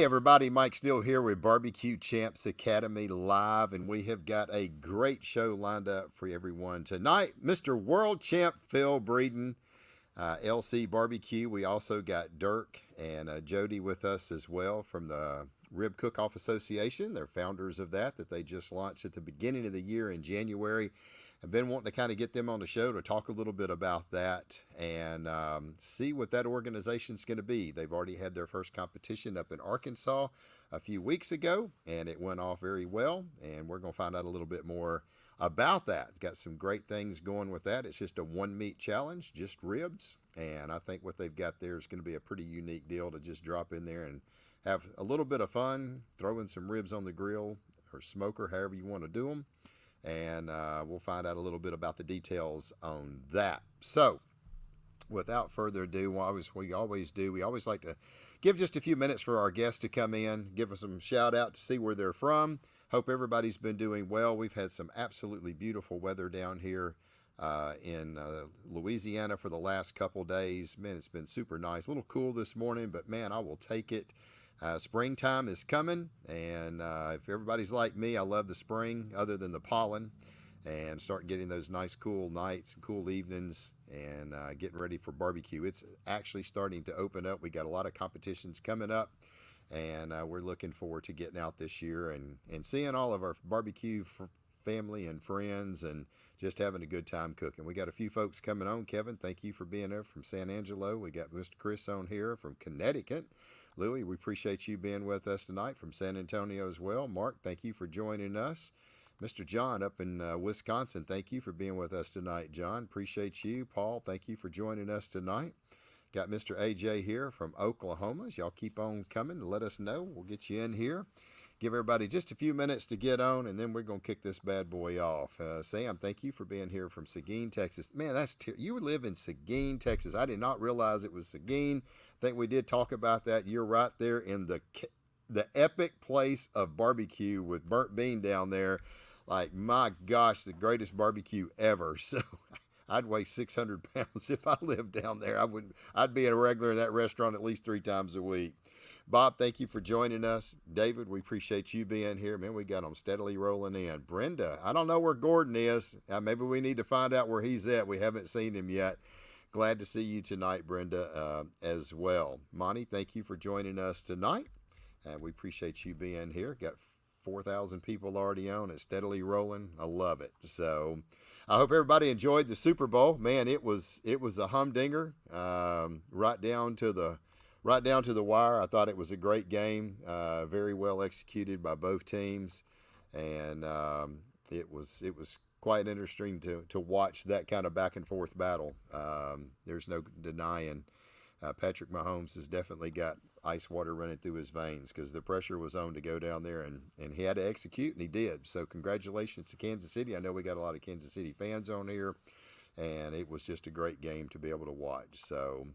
Hey everybody, Mike Steele here with Barbecue Champs Academy Live, and we have got a great show lined up for everyone tonight. Mr. World Champ Phil Breeden, LC Barbecue. We also got Dirk and Jody with us as well from the Rib Cookoff Association. They're founders of that they just launched at the beginning of the year in January. I've been wanting to kind of get them on the show to talk a little bit about that and see what that organization's going to be. They've already had their first competition up in Arkansas a few weeks ago, and it went off very well, and we're going to find out a little bit more about that. It's got some great things going with that. It's just a one meat challenge, just ribs, and I think what they've got there is going to be a pretty unique deal to just drop in there and have a little bit of fun, throwing some ribs on the grill or smoker, however you want to do them. And we'll find out a little bit about the details on that. So, without further ado, we always like to give just a few minutes for our guests to come in, give us some shout out to see where they're from. Hope everybody's been doing well. We've had some absolutely beautiful weather down here in Louisiana for the last couple days. Man, it's been super nice. A little cool this morning, but man, I will take it. Springtime is coming, and if everybody's like me, I love the spring other than the pollen, and start getting those nice cool nights, cool evenings, and getting ready for barbecue. It's actually starting to open up. We got a lot of competitions coming up, and we're looking forward to getting out this year and seeing all of our barbecue family and friends and just having a good time cooking. We got a few folks coming on. Kevin, thank you for being there from San Angelo. We got Mr. Chris on here from Connecticut. Louie, we appreciate you being with us tonight from San Antonio as well. Mark, thank you for joining us. Mr. John up in Wisconsin, thank you for being with us tonight, John. Appreciate you. Paul, thank you for joining us tonight. Got Mr. AJ here from Oklahoma. Y'all keep on coming to let us know. We'll get you in here. Give everybody just a few minutes to get on, and then we're going to kick this bad boy off. Sam, thank you for being here from Seguin, Texas. Man, you live in Seguin, Texas. I did not realize it was Seguin. I think we did talk about that. You're right there in the epic place of barbecue with Burnt Bean down there. Like, my gosh, the greatest barbecue ever. So I'd weigh 600 pounds if I lived down there. I'd be a regular in that restaurant at least 3 times a week. Bob, thank you for joining us. David, we appreciate you being here. Man, we got them steadily rolling in. Brenda, I don't know where Gordon is. Maybe we need to find out where he's at. We haven't seen him yet. Glad to see you tonight, Brenda, as well. Monty, thank you for joining us tonight. We appreciate you being here. Got 4,000 people already on. It's steadily rolling. I love it. So I hope everybody enjoyed the Super Bowl. Man, it was a humdinger, right down to the wire. I thought it was a great game, very well executed by both teams, and it was quite interesting to watch that kind of back and forth battle. There's no denying Patrick Mahomes has definitely got ice water running through his veins because the pressure was on to go down there, and he had to execute, and he did. So congratulations to Kansas City. I know we got a lot of Kansas City fans on here, and it was just a great game to be able to watch. So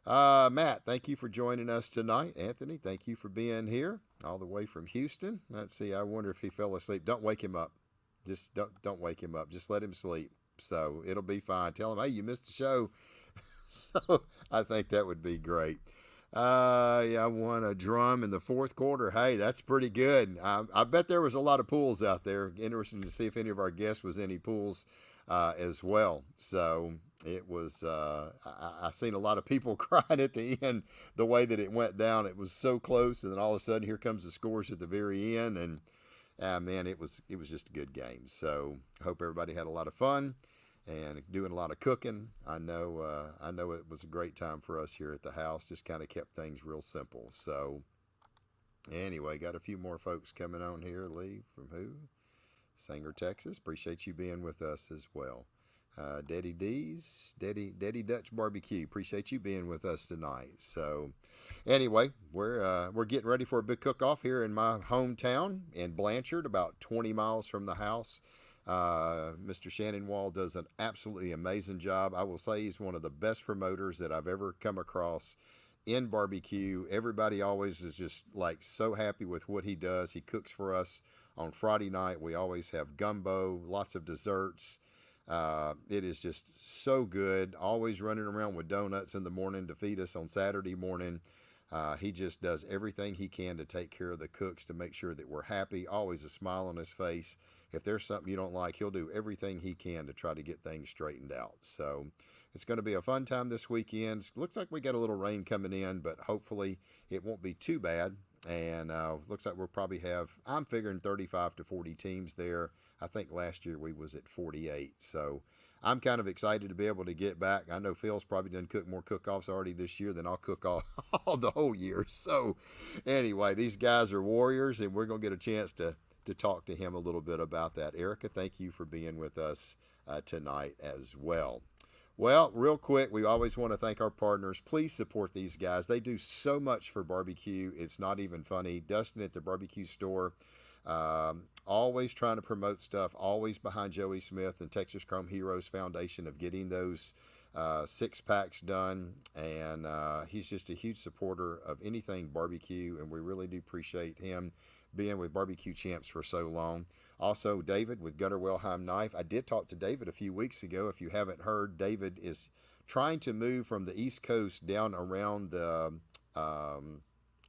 Matt, thank you for joining us tonight. Anthony, thank you for being here all the way from Houston. Let's see, I wonder if he fell asleep. Don't wake him up. Just don't wake him up. Just let him sleep. So it'll be fine. Tell him, hey, you missed the show. So I think that would be great. Yeah, I won a drum in the fourth quarter. Hey, that's pretty good. I bet there was a lot of pools out there. Interesting to see if any of our guests was any pools as well. So it was, I seen a lot of people crying at the end, the way that it went down. It was so close, and then all of a sudden here comes the scores at the very end, and man, it was just a good game. So I hope everybody had a lot of fun and doing a lot of cooking. I know it was a great time for us here at the house. Just kind of kept things real simple. So anyway, got a few more folks coming on here. Lee from who? Sanger, Texas. Appreciate you being with us as well. Daddy Dutch Barbecue. Appreciate you being with us tonight. So anyway, we're getting ready for a big cook-off here in my hometown in Blanchard, about 20 miles from the house. Mr. Shannon Wall does an absolutely amazing job. I will say he's one of the best promoters that I've ever come across in barbecue. Everybody always is just like so happy with what he does. He cooks for us on Friday night. We always have gumbo, lots of desserts. It is just so good. Always running around with donuts in the morning to feed us on Saturday morning. He just does everything he can to take care of the cooks to make sure that we're happy, always a smile on his face. If there's something you don't like, he'll do everything he can to try to get things straightened out. So it's going to be a fun time this weekend. Looks like we got a little rain coming in, but hopefully it won't be too bad. And looks like we'll probably have, I'm figuring 35 to 40 teams there. I think last year we was at 48. So I'm kind of excited to be able to get back. I know Phil's probably done cook more cook-offs already this year than I'll cook all the whole year. So anyway, these guys are warriors, and we're going to get a chance to talk to him a little bit about that. Erica, thank you for being with us tonight as well. Well, real quick, we always want to thank our partners. Please support these guys. They do so much for barbecue. It's not even funny. Dustin at the barbecue store, always trying to promote stuff, always behind Joey Smith and Texas Chrome Heroes Foundation of getting those 6-packs done. And he's just a huge supporter of anything barbecue, and we really do appreciate him being with Barbecue Champs for so long. Also, David with Gutter Wellheim Knife. I did talk to David a few weeks ago. If you haven't heard, David is trying to move from the East Coast down around the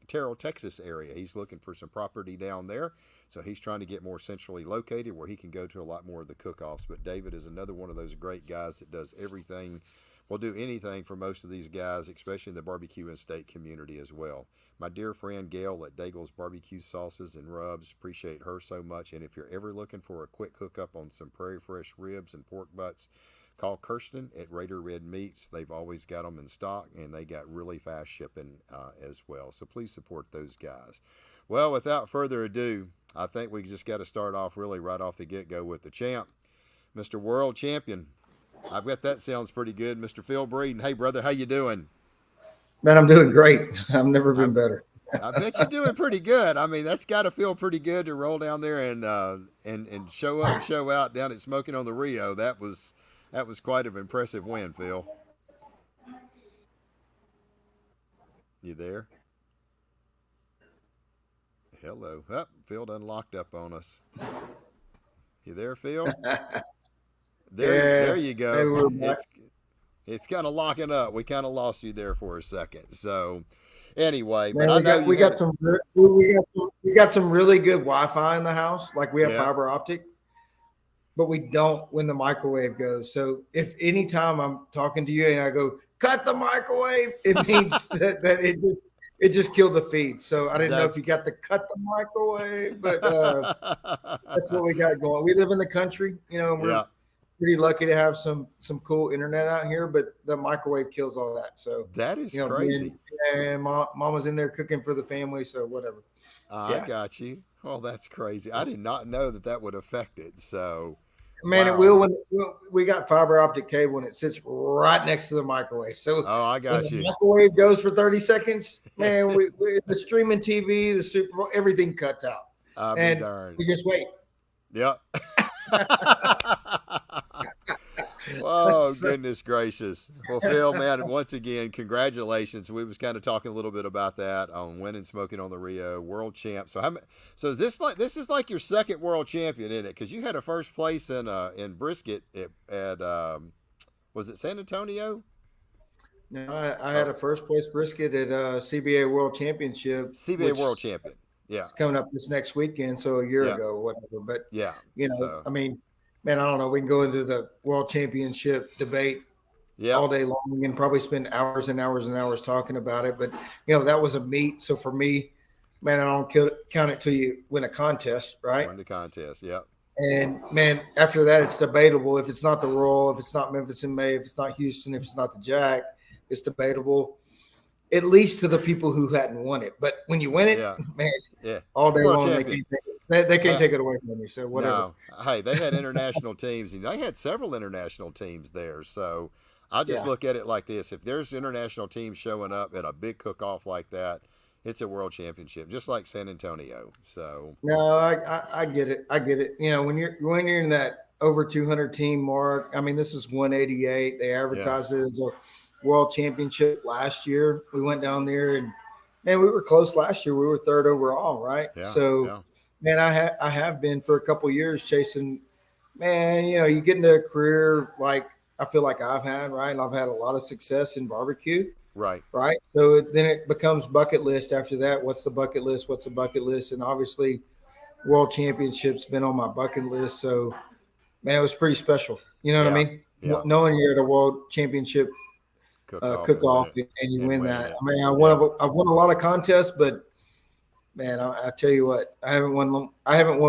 Terrell, Texas area. He's looking for some property down there. So he's trying to get more centrally located where he can go to a lot more of the cook-offs. But David is another one of those great guys that does everything. Will do anything for most of these guys, especially in the barbecue and steak community as well. My dear friend Gail at Daigle's Barbecue Sauces and Rubs, appreciate her so much. And if you're ever looking for a quick hookup on some Prairie Fresh ribs and pork butts, call Kirsten at Raider Red Meats. They've always got them in stock, and they got really fast shipping as well. So please support those guys. Well, without further ado, I think we just got to start off really right off the get-go with the champ, Mr. World Champion. I bet that sounds pretty good, Mr. Phil Breeden. Hey, brother, how you doing? Man, I'm doing great. I've never been better. I bet you're doing pretty good. I mean, that's got to feel pretty good to roll down there and show up and show out down at Smokin On The Rio. That was quite an impressive win, Phil. You there? Hello. Oh, Phil done locked up on us. You there, Phil? There you go. It's kind of locking up. We kind of lost you there for a second. So anyway, man, but I know we got some really good Wi-Fi in the house. Like we have fiber optic, but we don't when the microwave goes. So if anytime I'm talking to you and I go cut the microwave, it means that it just killed the feed. So I didn't know if you got to cut the microwave, but that's what we got going. We live in the country, and we're pretty lucky to have some cool internet out here, but the microwave kills all that. So that is crazy. And mama's in there cooking for the family, so whatever. I got you. Oh, that's crazy. I did not know that would affect it. So, man, it will when we got fiber optic cable and it sits right next to the microwave. So, I got you. The microwave goes for 30 seconds, man. The streaming TV, the Super Bowl, everything cuts out. And we just wait. Yep. Oh, goodness gracious. Well, Phil, man, once again, congratulations. We was kind of talking a little bit about that on winning Smokin On The Rio, world champ. So this is like your second world champion, isn't it? Because you had a first place in brisket at was it San Antonio? No, I had a first place brisket at CBA World Championship. CBA World Champion. Yeah. It's coming up this next weekend, so a year ago or whatever. But I mean, man, I don't know. We can go into the World Championship debate all day long and probably spend hours and hours and hours talking about it. But, that was a meet. So for me, man, I don't count it till you win a contest, right? Win the contest, yeah. And, man, after that, it's debatable. If it's not the Royal, if it's not Memphis in May, if it's not Houston, if it's not the Jack, it's debatable. At least to the people who hadn't won it. But when you win it, man, all day long, they can't take it away from me. So whatever. No. Hey, they had international teams, and they had several international teams there. So I just look at it like this. If there's international teams showing up at a big cook-off like that, it's a world championship, just like San Antonio. So no, I get it. I get it. When you're in that over 200 team mark, I mean, this is 188. They advertised it as a world championship last year. We went down there and man, we were close last year. We were third overall, right? Man, I have been for a couple of years chasing, man, you get into a career like I feel like I've had, right? And I've had a lot of success in barbecue. Right. Right. So then it becomes bucket list after that. What's the bucket list? What's the bucket list? And obviously world championships been on my bucket list. So man, it was pretty special. You know what I mean? Yeah. Knowing you're at a world championship cook off and you win that. I mean, I've won a lot of contests, but man, I tell you what, I haven't won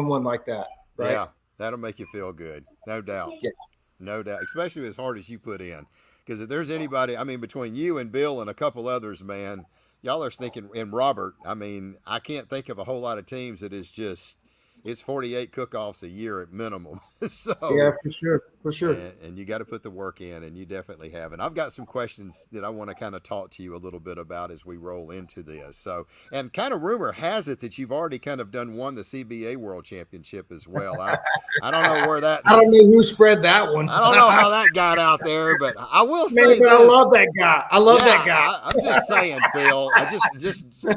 one like that. Right. Yeah. That'll make you feel good. No doubt. Yeah. No doubt. Especially as hard as you put in. Because if there's anybody, I mean, between you and Bill and a couple others, man, y'all are thinking, and Robert, I mean, I can't think of a whole lot of teams that is just, it's 48 cook-offs a year at minimum. So yeah, for sure. And you got to put the work in, and you definitely have. And I've got some questions that I want to kind of talk to you a little bit about as we roll into this. So, and kind of rumor has it that you've already kind of won the CBA World Championship as well. I don't know where that. I don't know who spread that one. I don't know how that got out there, but I will say this. I love that guy. I love that guy. I'm just saying, Phil. I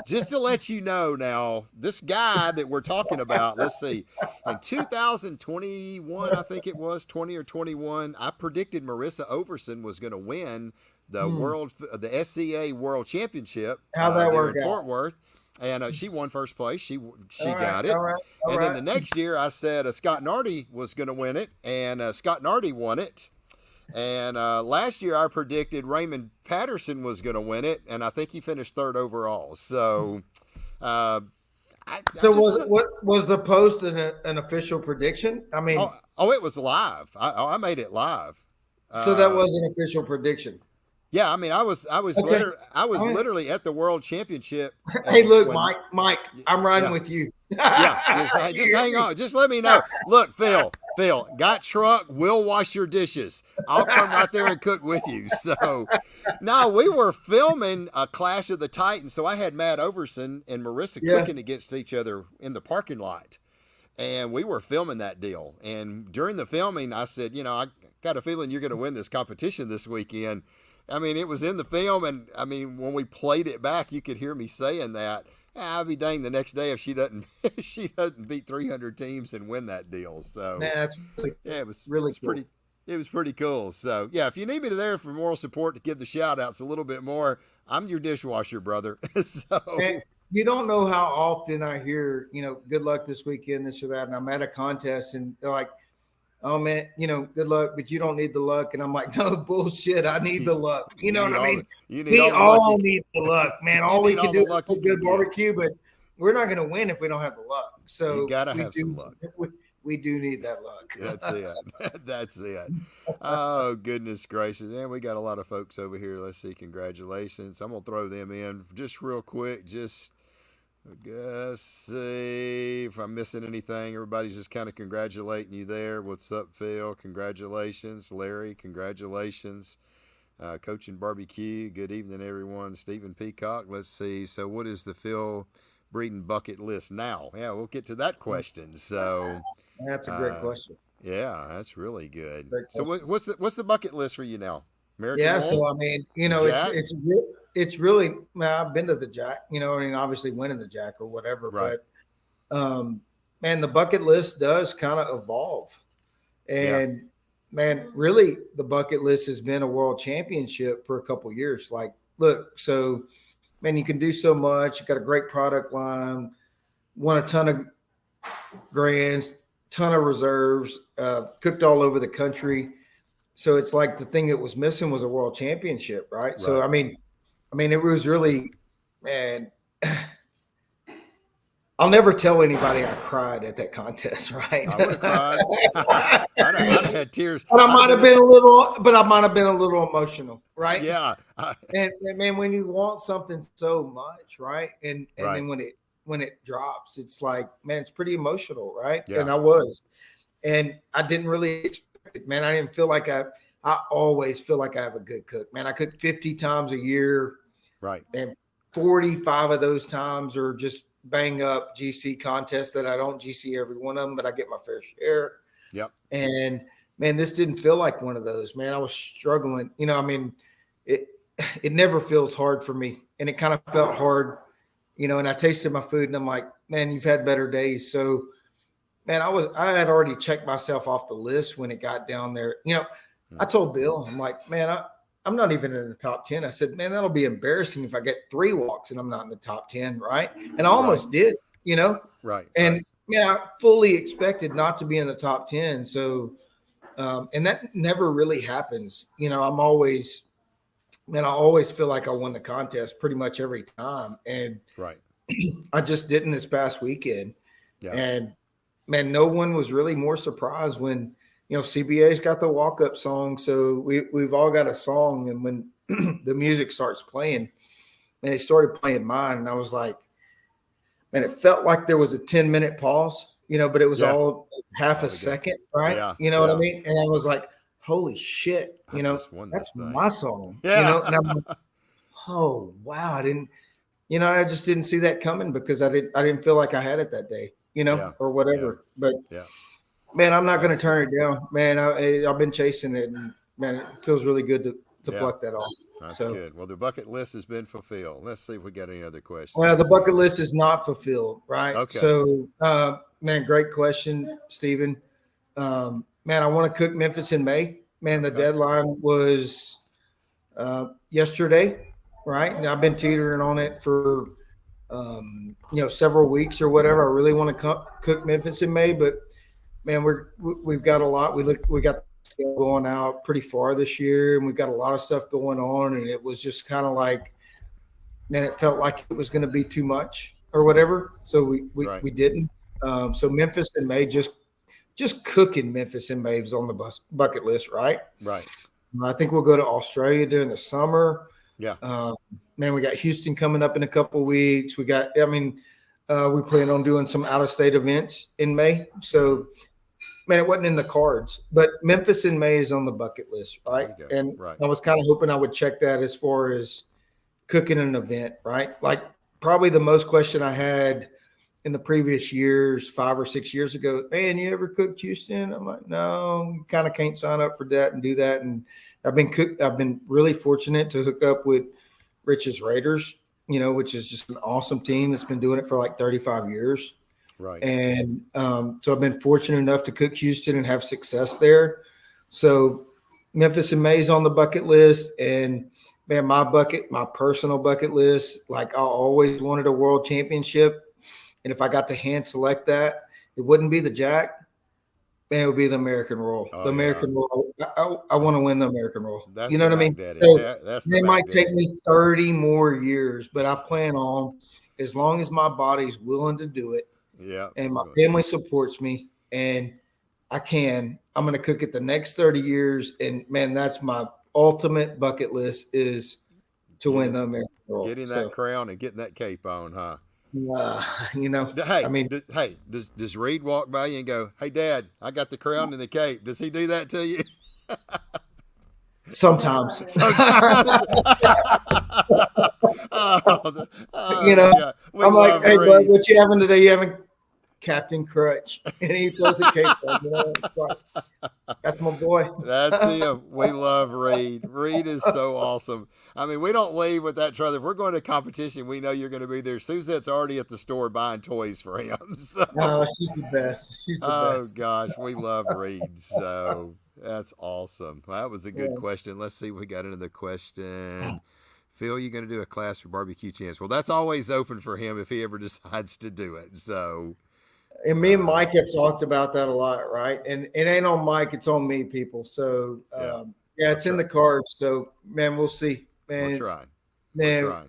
just to let you know now, this guy that we're talking about. Let's see, in 2021, I think it was 20 or 21. I predicted Marissa Overson was going to win the SCA World Championship. How'd that work in out? Fort Worth. And she won first place. She got it. All right. Then the next year, I said Scott Nardi was going to win it, and Scott Nardi won it. And last year, I predicted Raymond Patterson was going to win it, and I think he finished third overall. So, was the post an official prediction? I mean, it was live. I made it live. So that was an official prediction. Yeah, I mean, I was literally at the World Championship. Hey, look, Mike, I'm riding with you. just hang on. Just let me know. Look, Phil, got truck. We'll wash your dishes. I'll come right there and cook with you. So, no, we were filming a Clash of the Titans. So I had Matt Overson and Marissa cooking against each other in the parking lot, and we were filming that deal. And during the filming, I said, I got a feeling you're going to win this competition this weekend. I mean, it was in the film, and I mean, when we played it back, you could hear me saying that. I'll be dang the next day if she doesn't beat 300 teams and win that deal. So it was pretty cool. So yeah, if you need me there for moral support to give the shout outs a little bit more, I'm your dishwasher, brother. So and you don't know how often I hear, good luck this weekend, this or that, and I'm at a contest and they're like, oh man, good luck, but you don't need the luck. And I'm like, no bullshit. I need the luck. You know what I mean? We all need the luck, man. All we can do is cook good barbecue, but we're not going to win if we don't have the luck. So you got to have some luck. We do need that luck. That's it. That's it. Oh, goodness gracious. And we got a lot of folks over here. Let's see. Congratulations. I'm going to throw them in just real quick. Let's see if I'm missing anything. Everybody's just kind of congratulating you there. What's up, Phil? Congratulations. Larry, congratulations. Coaching Barbecue, good evening, everyone. Stephen Peacock, let's see. So what is the Phil Breeden bucket list now? Yeah, we'll get to that question. So that's a great question. Yeah, that's really good. So what's the bucket list for you now? American Bowl? So I mean, it's really, I've been to the Jack, obviously winning the Jack or whatever, right. But man, the bucket list does kind of evolve. And man, really the bucket list has been a world championship for a couple of years. Like, look, so man, you can do so much. You got a great product line, won a ton of grands, ton of reserves, cooked all over the country. So it's like the thing that was missing was a world championship, right? So, I mean, it was really, man, I'll never tell anybody I cried at that contest, right? I would have cried. I'd have had tears. But I might have been a little emotional, right? Yeah. And man, when you want something so much, right? And then when it drops, it's like, man, it's pretty emotional, right? Yeah. And I was. And I didn't really expect it, man. I didn't feel like I always feel like I have a good cook, man. I cook 50 times a year. Right. And 45 of those times are just bang up GC contests that I don't GC every one of them, but I get my fair share. Yep. And man, this didn't feel like one of those, man. I was struggling. It never feels hard for me. And it kind of felt hard, and I tasted my food and I'm like, man, you've had better days. So man, I had already checked myself off the list when it got down there. I told Bill, I'm like, man, I'm not even in the top 10. I said, man, that'll be embarrassing if I get 3 walks and I'm not in the top 10, right? And I almost did, Right. And man, I fully expected not to be in the top 10. So, and that never really happens. I'm always, man, I always feel like I won the contest pretty much every time. And Right. I just didn't this past weekend. Yeah. And man, no one was really more surprised when, CBA's got the walk-up song. So we've all got a song. And when the music starts playing, and they started playing mine, and I was like, man, it felt like there was a 10-minute pause, but it was all half a second, right? Yeah. You know what I mean? And I was like, holy shit, that's my song, and I'm like, oh, wow. I just didn't see that coming because I didn't feel like I had it that day, or whatever. But man, I'm not going to turn it down, man. I've been chasing it, and man, it feels really good to pluck that off. That's good. Well, the bucket list has been fulfilled. Let's see if we got any other questions. Well, the bucket list is not fulfilled, right? Okay. So, man, great question, Stephen. Man, I want to cook Memphis in May. Man, the deadline was yesterday, right? And I've been teetering on it for several weeks or whatever. I really want to cook Memphis in May, but man, we've got a lot. We got going out pretty far this year, and we've got a lot of stuff going on, and it was just kind of like, man, it felt like it was going to be too much or whatever, so we didn't. So Memphis in May, just cooking Memphis in May was on the bucket list, right? Right. I think we'll go to Australia during the summer. Yeah. Man, we got Houston coming up in a couple of weeks. We plan on doing some out-of-state events in May, so man, it wasn't in the cards, but Memphis in May is on the bucket list, right? And I was kind of hoping I would check that as far as cooking an event, right? Like probably the most question I had in the previous years, 5 or 6 years ago, man, you ever cooked Houston? I'm like, no, you kind of can't sign up for that and do that. And I've been really fortunate to hook up with Rich's Raiders, which is just an awesome team that's been doing it for like 35 years. Right. And so I've been fortunate enough to cook Houston and have success there. So Memphis in May is on the bucket list. And man, my personal bucket list, like I always wanted a world championship. And if I got to hand select that, it wouldn't be the Jack. Man, it would be the American Roll. The American Roll. I want to win the American Roll. That's you know what I mean? So it might take me 30 more years, but I plan on, as long as my body's willing to do it, and my family supports me, and I'm going to cook it the next 30 years. And man, that's my ultimate bucket list is to win the American Roll. Getting that crown and getting that cape on, huh? Hey, does Reed walk by you and go, "Hey, Dad, I got the crown and the cape"? Does he do that to you? Sometimes. I'm like, "Hey, bud, what you having today? You having Captain Crutch?" And he throws a cape on. That's my boy. That's him. We love Reed. Reed is so awesome. I mean, we don't leave with that trailer. If we're going to competition, we know you're going to be there. Suzette's already at the store buying toys for him. So. Oh, she's the best. She's the best. Oh, gosh. We love Reed. So that's awesome. Well, that was a good question. Let's see if we got another question. Phil, you're going to do a class for barbecue champs. Well, that's always open for him if he ever decides to do it. So. And me and Mike have talked about that a lot, right? And it ain't on Mike, it's on me, people. So, it's in the cards. So, man, we'll see. Man, we'll try. Man,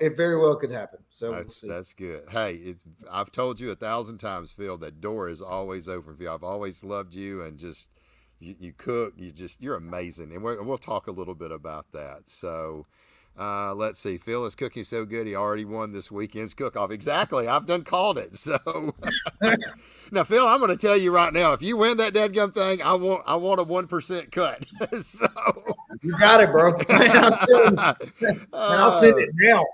it very well could happen. So we'll see. That's good. Hey, I've told you 1,000 times, Phil, that door is always open for you. I've always loved you, and just you cook. You're amazing, and we'll talk a little bit about that. So. Let's see. Phil is cooking so good he already won this weekend's cook-off. Exactly. I've done called it. So now, Phil, I'm going to tell you right now, if you win that dadgum thing, I want a 1% cut. So you got it, bro. I'll send it now.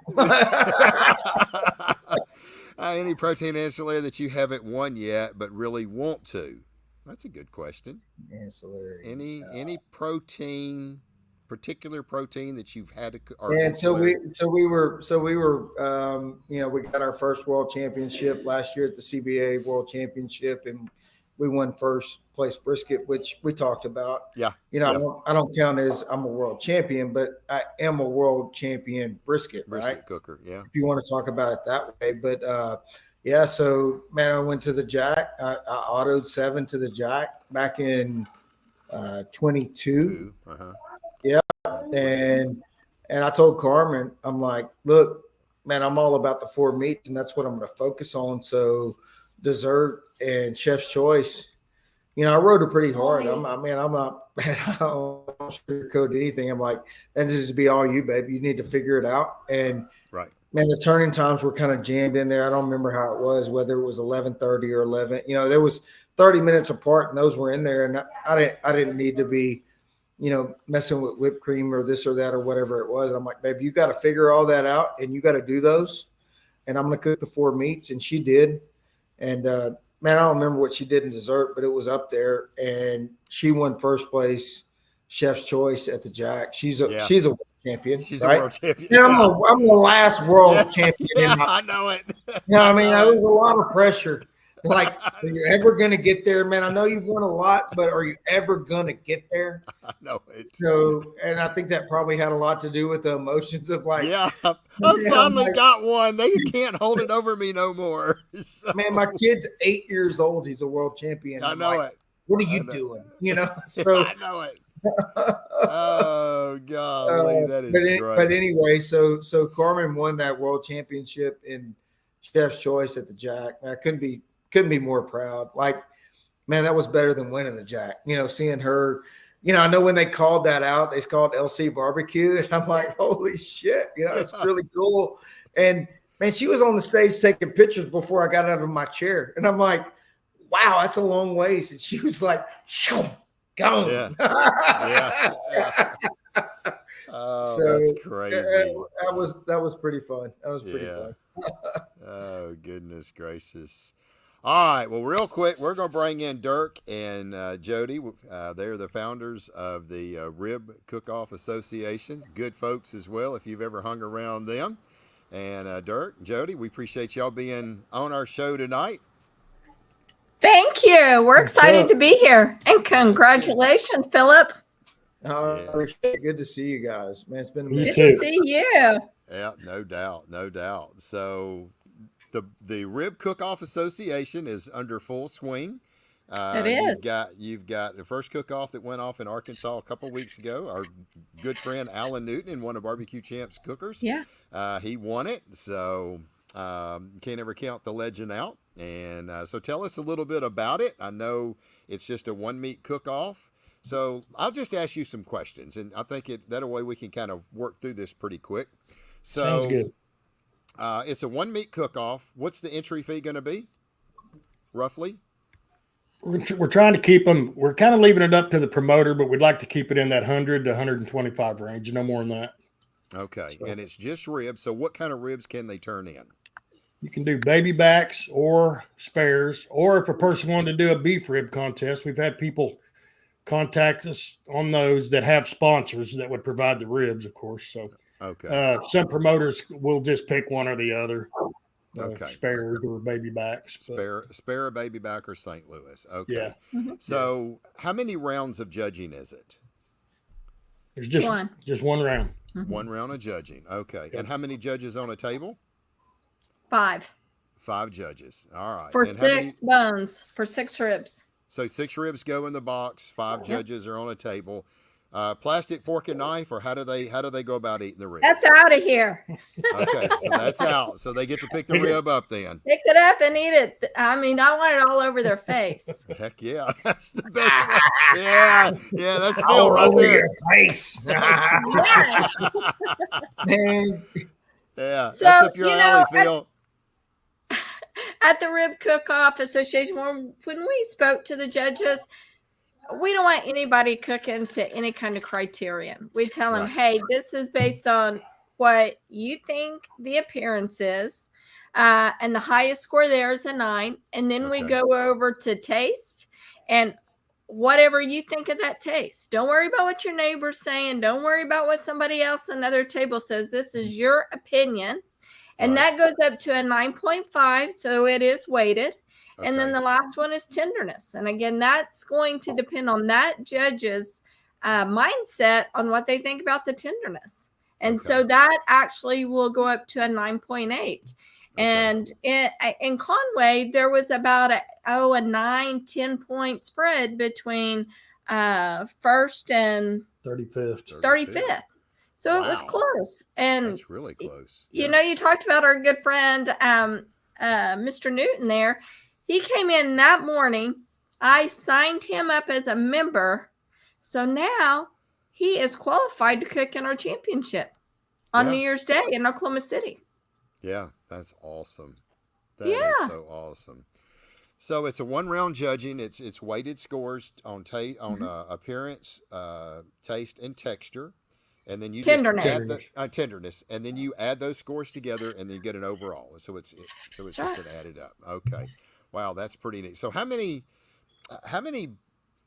Any protein ancillary that you haven't won yet but really want to? That's a good question. Ancillary. Any particular protein that you've had to, and so we were we got our first world championship last year at the CBA World Championship, and we won first place brisket, which we talked about. Yeah. I don't count as I'm a world champion, but I am a world champion brisket right? Cooker. Yeah. If you want to talk about it that way. But yeah, so man, I went to the Jack. I autoed 7 to the Jack back in 22. Yeah. And I told Carmen, I'm like, look, man, I'm all about the 4 meats, and that's what I'm going to focus on. So dessert and chef's choice. I rode her pretty hard. I'm not, I don't sugarcoat anything. I'm like, that just be all you, babe. You need to figure it out. And right, man, the turning times were kind of jammed in there. I don't remember how it was, whether it was 11:30 or 11. There was 30 minutes apart, and those were in there. And I didn't need to be, messing with whipped cream or this or that or whatever it was. I'm like, babe, you got to figure all that out, and you got to do those. And I'm going to cook the 4 meats. And she did. And, man, I don't remember what she did in dessert, but it was up there. And she won first place chef's choice at the Jack. She's a world champion. She's right? a world champion. I'm the last world champion. I know it. That was a lot of pressure. Like, are you ever going to get there, man? I know you've won a lot, but are you ever going to get there? I know it. So, and I think that probably had a lot to do with the emotions of like, I finally got one. They can't hold it over me no more. So. Man, my kid's 8 years old. He's a world champion. I know it. What are you doing? So I know it. Oh God, that is great. But anyway, so Carmen won that world championship in chef's choice at the Jack. I couldn't be more proud. Like, man, that was better than winning the Jack. Seeing her. I know when they called that out, they called LC barbecue, and I'm like, holy shit, it's really cool. And man, she was on the stage taking pictures before I got out of my chair, and I'm like, wow, that's a long ways. And she was like, shoo, gone. Yeah. Oh, so, that's crazy. That was pretty fun. That was pretty fun. Oh, goodness gracious. All right. Well, real quick, we're going to bring in Dirk and Jody. They're the founders of the Rib Cookoff Association. Good folks as well, if you've ever hung around them. And Dirk, Jody, we appreciate y'all being on our show tonight. Thank you. We're excited to be here. And congratulations, Phillip. Good to see you guys. Man, it's been a minute. Good to see you. Yeah, no doubt. So the Rib Cookoff Association is under full swing. It is. You've got the first cook-off that went off in Arkansas a couple of weeks ago. Our good friend Alan Newton and one of Barbecue Champs cookers. Yeah. He won it. So can't ever count the legend out. And so tell us a little bit about it. I know it's just a 1-meat cook-off. So I'll just ask you some questions, and I think that way we can kind of work through this pretty quick. So sounds good. It's a 1-meat cook-off. What's the entry fee going to be, roughly? We're trying to keep them. We're kind of leaving it up to the promoter, but we'd like to keep it in that 100 to 125 range. No more than that. Okay, so, and it's just ribs. So what kind of ribs can they turn in? You can do baby backs or spares, or if a person wanted to do a beef rib contest, we've had people contact us on those that have sponsors that would provide the ribs, of course. So okay, some promoters will just pick one or the other. Okay, spares or baby backs. Spare a baby back or St. Louis. Okay. Yeah. Mm-hmm. So how many rounds of judging is it? There's just one round. Mm-hmm. 1 round of judging. Okay. And how many judges on a table? 5. 5 judges. All right. For and 6 bones, for 6 ribs. So 6 ribs go in the box. 5 judges are on a table. Plastic fork and knife, or how do they go about eating the rib? That's out of here. Okay, so that's out. So they get to pick the rib up then. Pick it up and eat it. I mean, I want it all over their face. Heck yeah, that's the best one. Yeah, that's Phil right there. Your face. Man. Yeah, So, that's up your alley, Phil. At the Rib Cookoff Association, when we spoke to the judges, we don't want anybody cooking to any kind of criterion. We tell them, hey, this is based on what you think the appearance is. And the highest score there is a 9. And then we go over to taste and whatever you think of that taste. Don't worry about what your neighbor's saying. Don't worry about what somebody else at another table says. This is your opinion. And that goes up to a 9.5. So it is weighted. And then Okay. the last one is tenderness. And again, that's going to depend on that judge's mindset on what they think about the tenderness. And Okay. so that actually will go up to a 9.8. Okay. And in Conway, there was about a 9-10 point spread between first and 35th. 35th. So it was Wow. close. And That's really close. you know, you talked about our good friend, Mr. Newton there. He came in that morning. I signed him up as a member. So now he is qualified to cook in our championship on Yeah. New Year's Day in Oklahoma City. Yeah, that's awesome. That is Yeah. so awesome. So it's a 1 round judging. It's weighted scores on appearance, taste, and texture, and then you Tenderness. just add the tenderness, and then you add those scores together, and then you get an overall. So it's just Right. an added up. Okay, wow, that's pretty neat. So how many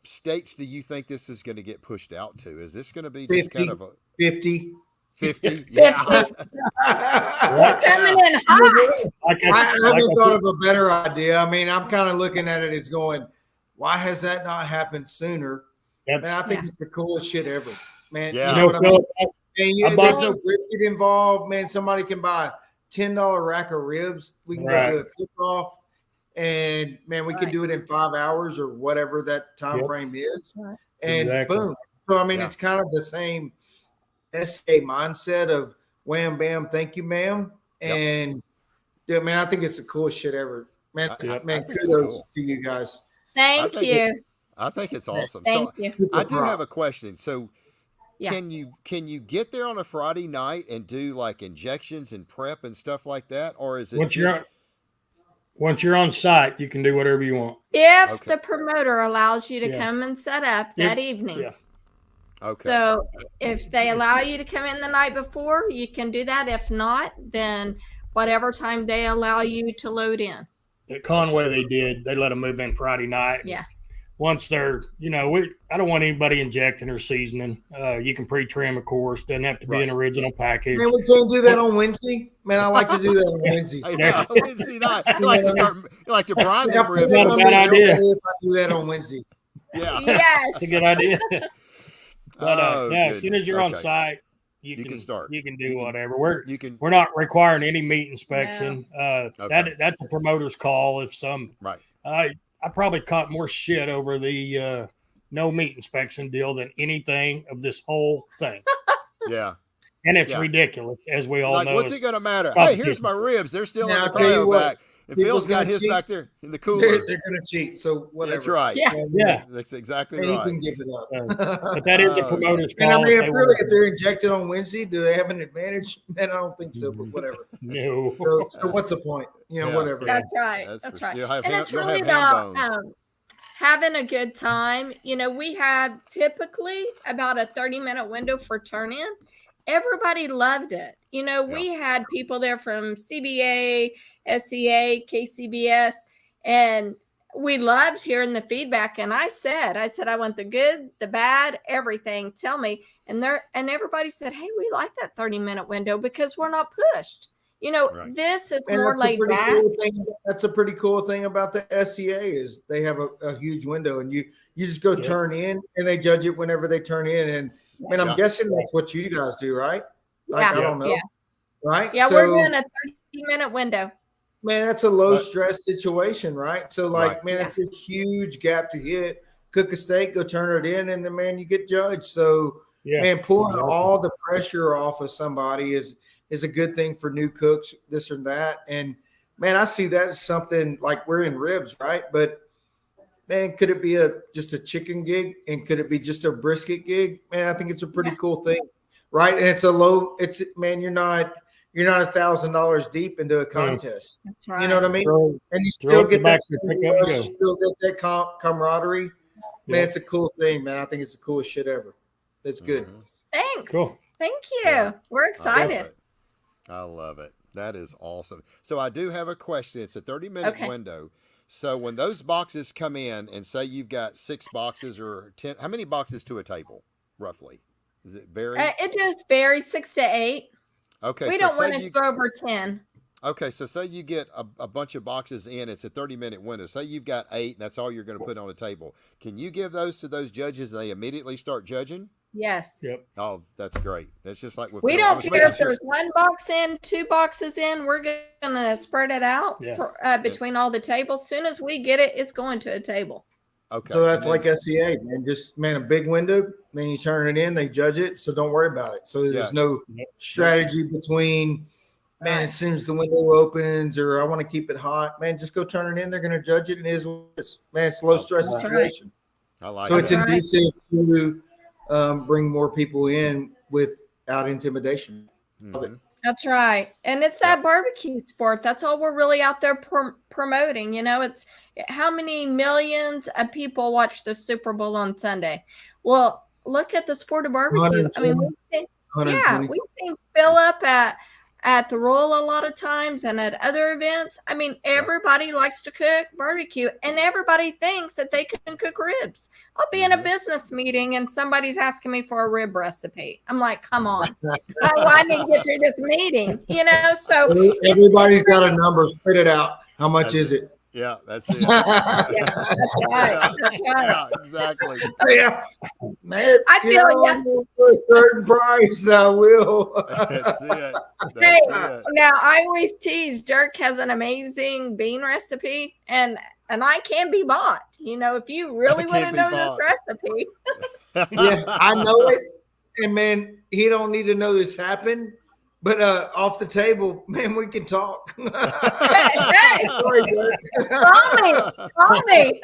states do you think this is going to get pushed out to? Is this going to be just 50. kind of a 50. 50? Yeah. 50. We're coming in hot. I haven't thought of a better idea. I mean, I'm kind of looking at it as going, why has that not happened sooner? Man, I think it's the coolest shit ever. Man, Yeah. you know what I mean? Phillip, Man, there's no brisket involved. Man, somebody can buy a $10 rack of ribs. We can go do a cook-off. And, man, we can do it in 5 hours or whatever that time frame is. Right. And boom. So, I mean, it's kind of the same SA mindset of wham, bam, thank you, ma'am. And, dude, man, I think it's the coolest shit ever. Man, man, kudos to you guys. Thank you. I think it's awesome. Thank you. I do have a question. So Yeah. can you get there on a Friday night and do like injections and prep and stuff like that? Or is it once you're on site, you can do whatever you want. If the promoter allows you to Yeah. come and set up that evening. Yeah. Okay. So if they allow you to come in the night before, you can do that. If not, then whatever time they allow you to load in. At Conway, they let them move in Friday night. Yeah. Once they're, I don't want anybody injecting or seasoning. You can pre-trim, of course. Doesn't have to be an original package. Man, we can't do that on Wednesday. Man, I like to do that on Wednesday. Wednesday night. You like to brine them ribs. Not a bad idea. If I do that on Wednesday. Yeah. Yes. That's a good idea. But as soon as you're on Okay. site, you can can start. You can do whatever. We're We're not requiring any meat inspection. Okay. That's a promoter's call. If right. I probably caught more shit over the no meat inspection deal than anything of this whole thing. Yeah. And it's ridiculous, as we all know. What's it going to matter? Hey, here's my ribs. They're still in the cryo bag. And Phil's got his back there in the cooler. They're going to cheat. So whatever. That's right. Yeah. That's exactly And right. he can give it up. But that is a promoter's call. And I mean, if they're injected on Wednesday, do they have an advantage? Man, I don't think so, but whatever. No. So what's the point? Whatever. That's right. That's right. You'll have And it's you'll really have ham about bones. having a good time. We have typically about a 30-minute window for turn in. Everybody loved it. We had people there from CBA, SCA, KCBS, and we loved hearing the feedback. And I said, I want the good, the bad, everything. Tell me. And everybody said, hey, we like that 30-minute window because we're not pushed. This is more laid back. That's a pretty cool thing about the SCA is they have a huge window, and you just go turn in, and they judge it whenever they turn in. And I'm guessing that's what you guys do, right? I don't know. Yeah. Right? Yeah, we're doing a 30-minute window. Man, that's a low stress situation, right? So, man, it's a huge gap to hit. Cook a steak, go turn it in, and then, man, you get judged. So, man, pulling all the pressure off of somebody is a good thing for new cooks, this or that. And, man, I see that as something like we're in ribs, right? But, man, could it be just a chicken gig, and could it be just a brisket gig? Man, I think it's a pretty cool thing, right? And man, you're not $1,000 deep into a contest. That's right. You know what I mean? And you still get that camaraderie. Man, it's a cool thing, man. I think it's the coolest shit ever. That's good. Thanks. Cool. Thank you. We're excited. I love it. That is awesome. So I do have a question. It's a 30-minute window. So when those boxes come in, and say you've got 6 boxes or 10, how many boxes to a table, roughly? Does it vary? It just varies 6 to 8. Okay. We don't want it to go over 10. Okay, so say you get a bunch of boxes in, it's a 30-minute window. Say you've got 8, and that's all you're going to put on the table. Can you give those to those judges and they immediately start judging? Yes. Yep. Oh, that's great. That's just like with We Phil. I don't was care making if sure. there's 1 box in, 2 boxes in. We're going to spread it out Yeah. for between all the tables. Soon as we get it, it's going to a table. Okay. So that's and like then- SCA, man. Just a big window. Man, you turn it in, they judge it. So don't worry about it. So there's Yeah. no strategy between, man, Right. as soon as the window opens or I want to keep it hot, man, just go turn it in. They're going to judge it. And it is what it is. Man, it's low stress That's situation. I like So it. it's That's right. inducive to bring more people in without intimidation. Mhm. That's right. And it's that barbecue sport. That's all we're really out there promoting. You know, it's how many millions of people watch the Super Bowl on Sunday. Well, look at the sport of barbecue. I mean, we've seen, 120. we've seen Phillip at the Royal a lot of times and at other events. I mean, everybody likes to cook barbecue and everybody thinks that they can cook ribs. I'll be in a business meeting and somebody's asking me for a rib recipe. I'm like, come on. I need to get through this meeting, you know? So Everybody's got a number. Spit it out. How much is it? Yeah, that's it. Yeah, that's right. That's right. Yeah, exactly. Yeah, man. I feel you for a certain price, I will. That's it. Hey, That's it. now I always tease Dirk has an amazing bean recipe and I can be bought. You know, if you really want to can be know bought. this recipe. Yeah, I know it. And man, he don't need to know this happened. But off the table, man, we can talk. Hey, Sorry, Dirk. call me.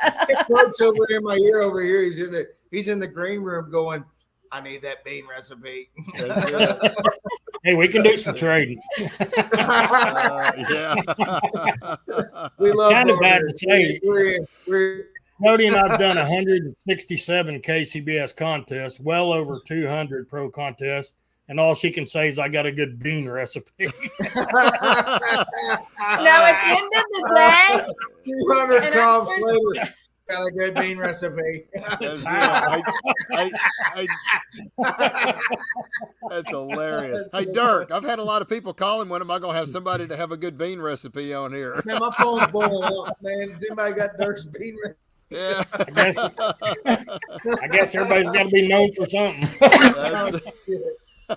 Coach over there in my ear over here. He's in the green room going, I need that bean recipe. That's it. Hey, we can do some trading. Yeah. We love Kind of bad Barber. to say. We're Jody and I've done 167 KCBS contests, well over 200 pro contests, and all she can say is I got a good bean recipe. Now, at the end of the day, 200 And comps I'm later. Got a good bean recipe. That's it. That's hilarious. Hey, Dirk, I've had a lot of people calling. When am I going to have somebody to have a good bean recipe on here? Man, my phone's blowing up, man. Has anybody got Dirk's bean recipe? Yeah. I guess everybody's got to be known for something. That's,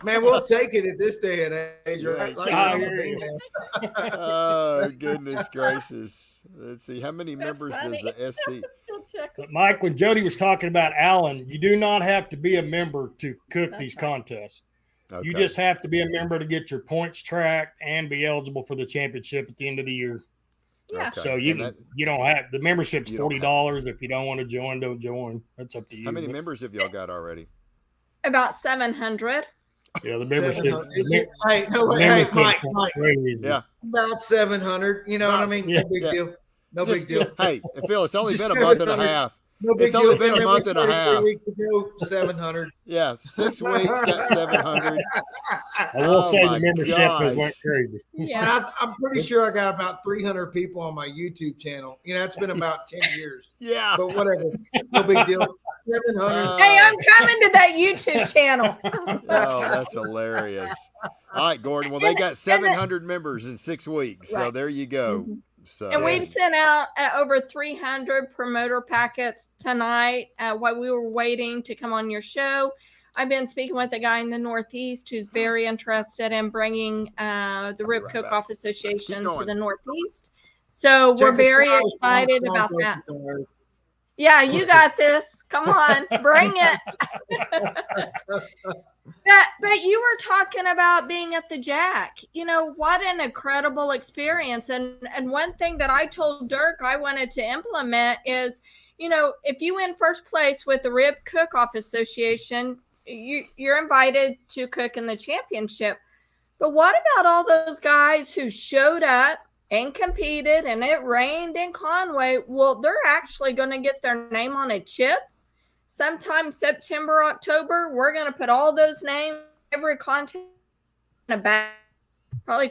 Man, we'll take it at this day and age, right? Like, I I'm a hear bean you. man. oh, goodness gracious. Let's see. How many That's members funny. does the SC? Still check. But Mike, when Jody was talking about Allen, you do not have to be a member to cook That's these right. contests. Okay. You just have to be a member to get your points tracked and be eligible for the championship at the end of the year. Yeah. Okay. So And you don't have the membership's You don't $40. If you don't want to join, don't join. That's up to you. how many But, members have y'all got already? About 700. yeah, the membership. 700. Hey, no, the hey, membership's Mike, crazy. Yeah. about 700. You know what I mean? Yeah. No big Yeah. deal. No Just- big deal. Hey, Phil, it's only Just been a month and a 700. half. No big It's only deal. been a Man, month we and a started 3 half. weeks ago, 700. Yeah, 6 weeks, got 700. I will Oh say my the membership has went gosh. crazy. Yeah. And I'm pretty sure I got about 300 people on my YouTube channel. You know, it's been about 10 years. Yeah. But whatever. No big deal. 700. Hey, I'm coming to that YouTube channel. Oh, that's hilarious. All right, Gordon. Well, they got 700 members in 6 weeks. So Right. there you go. Mhm. So And we've sent out over 300 promoter packets tonight while we were waiting to come on your show. I've been speaking with a guy in the Northeast who's very interested in bringing the Rib right back. Cookoff Association Keep to going. the Northeast. So we're Check the very tires, excited Mike. about Sounds that. like it's on Earth. Yeah, you got this. Come on, bring it. But you were talking about being at the Jack. You know, what an incredible experience. And one thing that I told Dirk I wanted to implement is, you know, if you win first place with the Rib Cookoff Association, you're invited to cook in the championship. But what about all those guys who showed up and competed and it rained in Conway? Well, they're actually going to get their name on a chip sometime September, October. We're going to put all those names, every contest in a bag. Probably,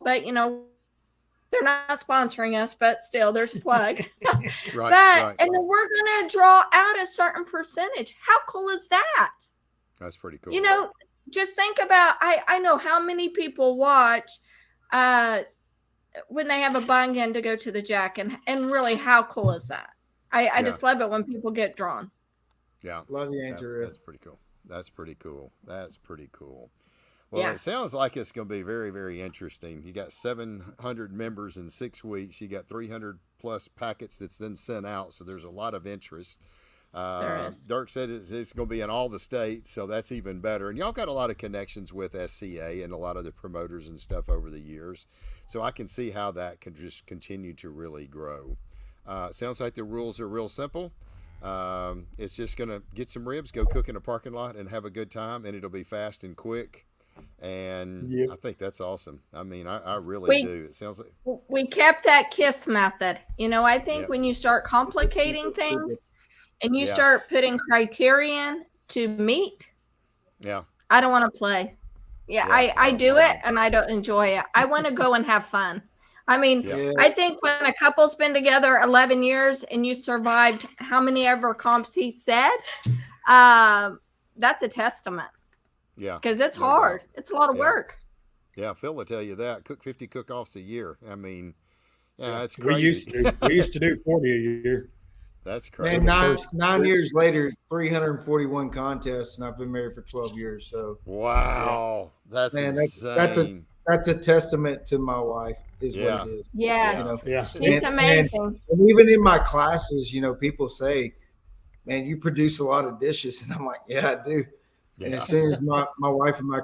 but you know, they're not sponsoring us, but still there's a plug. right. And then we're going to draw out a certain percentage. How cool is that? That's pretty cool. You know, just think about, I know how many people watch when they have a bung-in to go to the jack, and really, how cool is that? I just love it when people get drawn. Yeah. Love the answer. That's pretty cool. That's pretty cool. That's pretty cool. Well, Yeah. it sounds like it's going to be very, very interesting. You got 700 members in 6 weeks. You got 300 plus packets that's then sent out. So there's a lot of interest. There is. Dirk said it's going to be in all the states, so that's even better. And y'all got a lot of connections with SCA and a lot of the promoters and stuff over the years. So I can see how that can just continue to really grow. Sounds like the rules are real simple. It's just going to get some ribs, go cook in a parking lot, and have a good time, and it'll be fast and quick. And I think that's awesome. I mean, I really do. It sounds like we kept that KISS method. I think when you start complicating things and you start putting criterion to meet, I don't want to play. I do it and I don't enjoy it. I want to go and have fun. I mean, I think when a couple's been together 11 years and you survived how many ever comps he said, that's a testament. Yeah. Because it's hard. It's a lot of work. Yeah, Phil will tell you that. Cook 50 cook-offs a year. I mean, that's crazy. We used to do 40 a year. That's crazy. And 9 years later, 341 contests, and I've been married for 12 years. So wow, that's insane. That's a testament to my wife, is what it is. Yes. She's amazing. And even in my classes, people say, man, you produce a lot of dishes. And I'm like, yeah, I do. Yeah. And as soon as my wife and my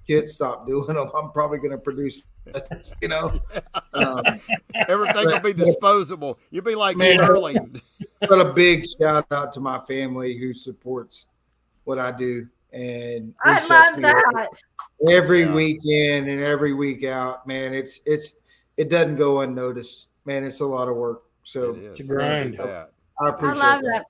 kids stop doing them, I'm probably going to produce, everything will be disposable. You'll be like Sterling. But a big shout out to my family who supports what I do. And I love that. Every weekend and every week out, man, it doesn't go unnoticed. Man, it's a lot of work. So it's a grind. I appreciate that.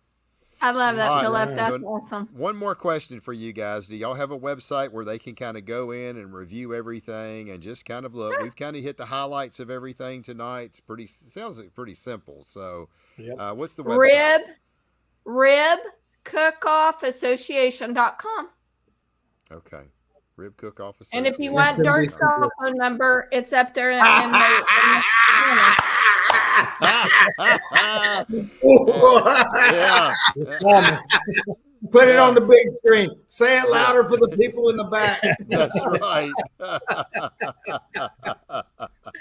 I love that, Phillip. That's awesome. One more question for you guys. Do y'all have a website where they can kind of go in and review everything and just kind of look? We've kind of hit the highlights of everything tonight. Sounds like pretty simple. So what's the website? Rib Cookoff Association.com. Okay. Rib Cookoff Association. And if you want Dirk's cell phone number, it's up there in the corner. Put it on the big screen. Say it louder for the people in the back. That's right. I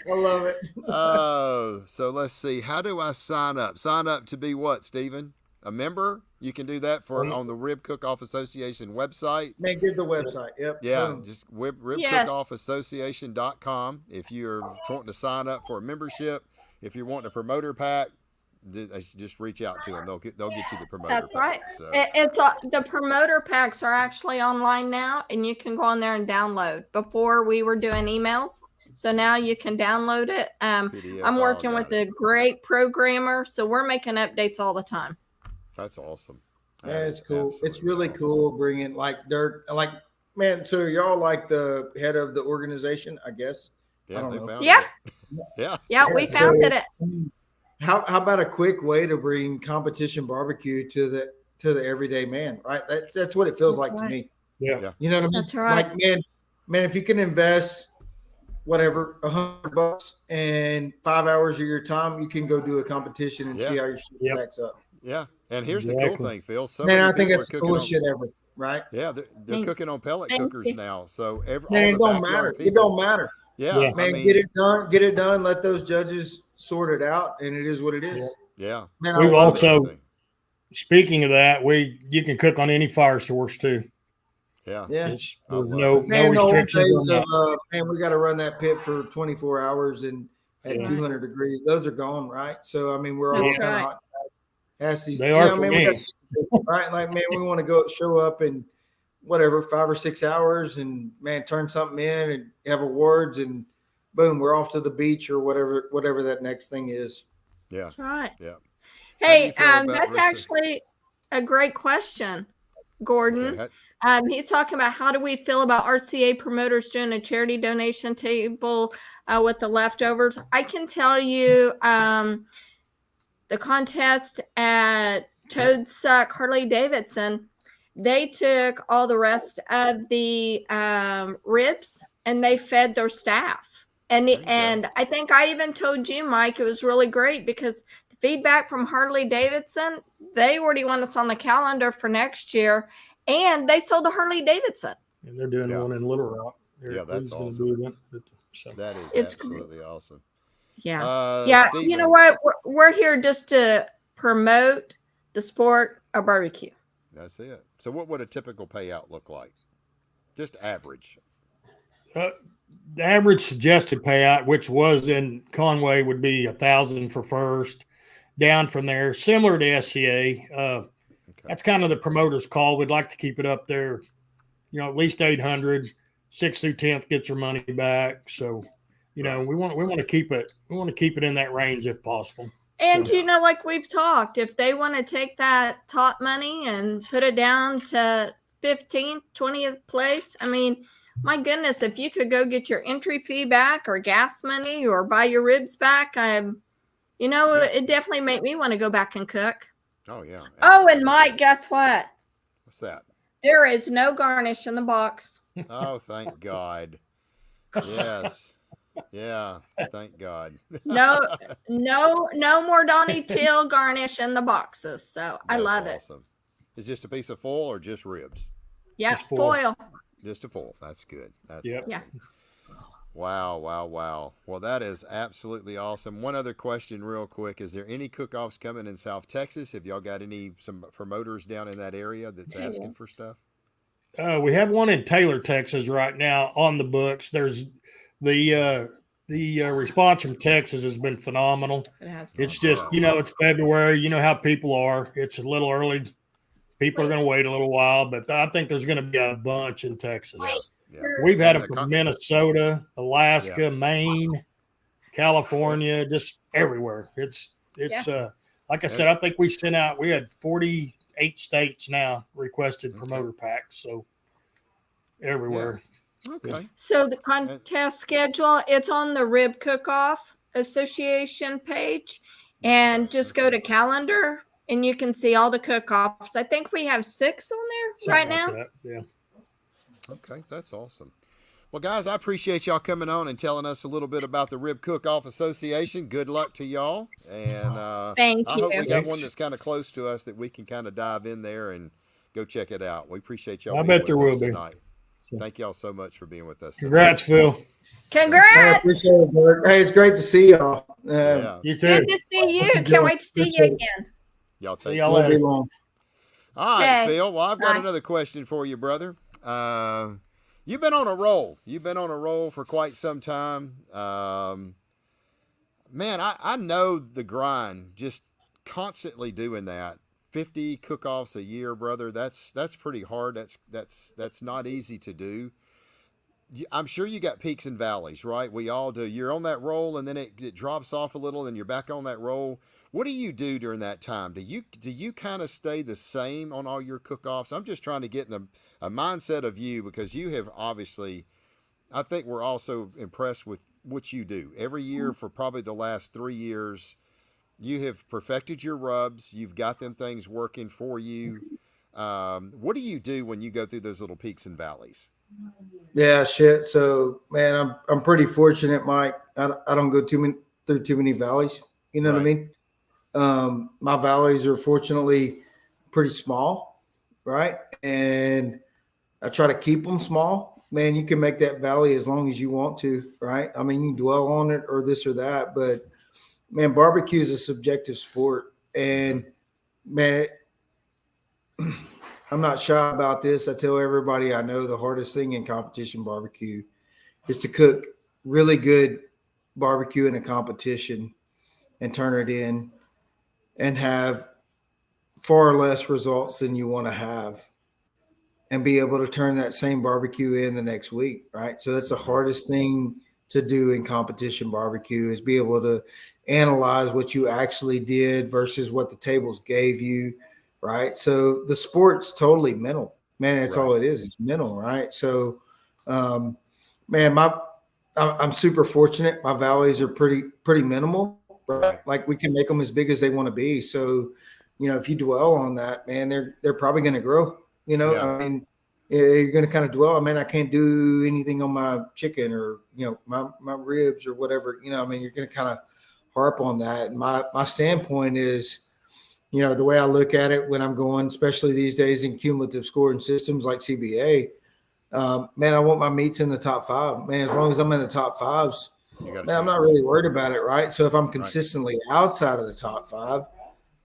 love it. Oh, so let's see. How do I sign up? Sign up to be what, Stephen? A member? You can do that on the Rib Cookoff Association website. Man, give the website. Yep. Yeah, just ribcookoffassociation.com. If you're wanting to sign up for a membership, if you're wanting a promoter pack, just reach out to them. They'll get you the promoter That's pack. right. So. The promoter packs are actually online now, and you can go on there and download. Before we were doing emails, so now you can download it. I'm working with a great programmer, so we're making updates all the time. That's awesome. Yeah, it's cool. It's really cool bringing like Dirk, man. So y'all like the head of the organization, I guess. Yeah, they found it. Yeah, we founded it. How about a quick way to bring competition barbecue to the everyday man? Right, that's what it feels like to me. Yeah, you know what I mean. That's right. Like man, if you can invest whatever $100 and 5 hours of your time, you can go do a competition and see how your shit stacks up. Yeah, and here's the cool thing, Phil. Man, I think that's the coolest shit ever, right? Yeah, they're cooking on pellet cookers now, so it don't matter. It don't matter. Yeah, man, get it done. Get it done. Let those judges sort it out, and it is what it is. Yeah. Man, we've also, speaking of that, you can cook on any fire source too. Yeah. There's no restrictions on that. Man, we got to run that pit for 24 hours and at 200 degrees. Those are gone, right? So I mean, we're all kind of hot. They are for me. Right? Like, man, we want to show up in whatever 5 or 6 hours and man, turn something in and have awards and boom, we're off to the beach or whatever that next thing is. Yeah. That's right. Yeah. Hey, that's actually a great question, Gordon. Okay. He's talking about how do we feel about RCA promoters doing a charity donation table with the leftovers. I can tell you the contest at Toad Suck Harley Davidson, they took all the rest of the ribs and they fed their staff. And I think I even told you, Mike, it was really great because the feedback from Harley Davidson, they already want us on the calendar for next year, and they sold a Harley Davidson. And they're doing one in Little Rock. Yeah, that's awesome. That is absolutely awesome. Yeah. Yeah. Steven. You know what? We're here just to promote the sport of barbecue. That's it. So what would a typical payout look like? Just average. The average suggested payout, which was in Conway, would be $1,000 for first, down from there, similar to SCA. That's kind of the promoter's call. We'd like to keep it up there, at least 800. 6th through 10th gets your money back. So, we want to keep it. We want to keep it in that range if possible. And like we've talked, if they want to take that top money and put it down to 15th, 20th place, I mean, my goodness, if you could go get your entry fee back or gas money or buy your ribs back, it definitely made me want to go back and cook. Oh, yeah. Absolutely. Oh, and Mike, guess what? What's that? There is no garnish in the box. Oh, thank God. Yes. Yeah, thank God. No more Donnie Till garnish in the boxes. So I love it. Awesome. Is just a piece of foil or just ribs? Yeah, foil. Just a foil. That's good. That's awesome. Yeah. Wow. Well, that is absolutely awesome. One other question real quick. Is there any cook-offs coming in South Texas? Have y'all got some promoters down in that area that's asking for stuff? We have one in Taylor, Texas right now on the books. There's the response from Texas has been phenomenal. It's just, it's February. You know how people are. It's a little early. People are going to wait a little while, but I think there's going to be a bunch in Texas. Yeah. We've had them from Minnesota, Alaska, Maine, California, just everywhere. It's like I said, I think we had 48 states now requested promoter packs. So everywhere. Yeah. Okay. So the contest schedule, it's on the Rib Cookoff Association page, and just go to calendar and you can see all the cook-offs. I think we have 6 on there right now. Yeah. Okay, that's awesome. Well, guys, I appreciate y'all coming on and telling us a little bit about the Rib Cookoff Association. Good luck to y'all. And thank you. I hope we got one that's kind of close to us that we can kind of dive in there and go check it out. We appreciate y'all. I bet there will be. Tonight. Thank y'all so much for being with us tonight. Congrats, Phil. Congrats. I appreciate it, Dirk. Hey, it's great to see y'all. You too. Good to see you. Can't wait to see you again. Y'all take y'all later. Long. All right, Phil. Well, I've got another question for you, brother. You've been on a roll. You've been on a roll for quite some time. Man, I know the grind, just constantly doing that. 50 cook-offs a year, brother. That's pretty hard. That's not easy to do. I'm sure you got peaks and valleys, right? We all do. You're on that roll, and then it drops off a little, and you're back on that roll. What do you do during that time? Do you kind of stay the same on all your cook-offs? I'm just trying to get in a mindset of you, because you have obviously, I think we're also impressed with what you do. Every year for probably the last 3 years, you have perfected your rubs. You've got them things working for you. What do you do when you go through those little peaks and valleys? Yeah, shit. So, man, I'm pretty fortunate, Mike. I don't go through too many valleys. You know what I mean? My valleys are fortunately pretty small, right? And I try to keep them small. Man, you can make that valley as long as you want to, right? I mean, you dwell on it or this or that, but man, barbecue is a subjective sport. And man, I'm not shy about this. I tell everybody I know the hardest thing in competition barbecue is to cook really good barbecue in a competition and turn it in and have far less results than you want to have and be able to turn that same barbecue in the next week, right? So that's the hardest thing to do in competition barbecue, is be able to analyze what you actually did versus what the tables gave you, right? So the sport's totally mental, man. That's all it is. It's mental, right? So, man, I'm super fortunate. My valleys are pretty minimal, right? Like we can make them as big as they want to be. So, if you dwell on that, man, they're probably going to grow. I mean, you're going to kind of dwell. I mean, I can't do anything on my chicken or, my ribs or whatever, I mean, you're going to kind of harp on that. And my standpoint is, the way I look at it when I'm going, especially these days in cumulative scoring systems like CBA, man, I want my meats in the top 5, man. As long as I'm in the top 5s, man, I'm not really worried about it. Right. So if I'm consistently outside of the top 5,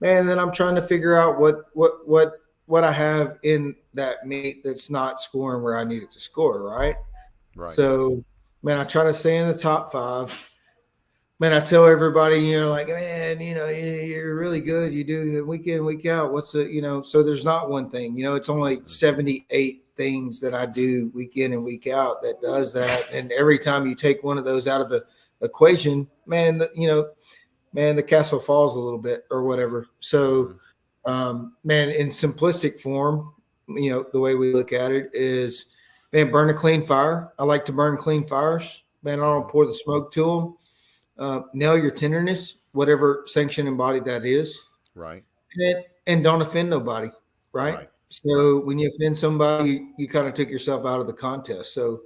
man, then I'm trying to figure out what I have in that meat that's not scoring where I need it to score. Right. So, man, I try to stay in the top 5. Man, I tell everybody, like, man, you're really good. You do week in, week out. What's the, so there's not one thing, it's only 78 things that I do week in and week out that does that. And every time you take one of those out of the equation, man, the castle falls a little bit or whatever. So, man, in simplistic form, the way we look at it is, man, burn a clean fire. I like to burn clean fires. Man, I don't pour the smoke to them. Nail your tenderness, whatever sanctioning body that is. Right. And don't offend nobody. Right. So when you offend somebody, you kind of took yourself out of the contest. So,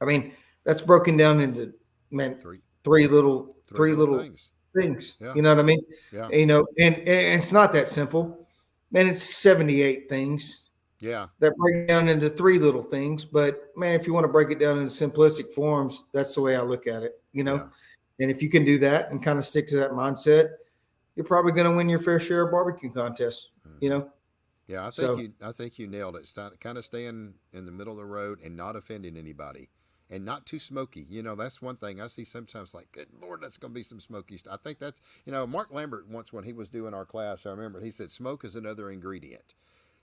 I mean, that's broken down into, man, three little things. Yeah. You know what I mean? Yeah. And it's not that simple. Man, it's 78 things. Yeah. That break down into 3 little things. But, man, if you want to break it down into simplistic forms, that's the way I look at it, Yeah. And if you can do that and kind of stick to that mindset, you're probably going to win your fair share of barbecue contests, Yeah, I think you nailed it. Kind of staying in the middle of the road and not offending anybody, and not too smoky. That's one thing I see sometimes. Like, good Lord, that's going to be some smoky stuff. I think that's Mark Lambert once when he was doing our class, I remember he said smoke is another ingredient.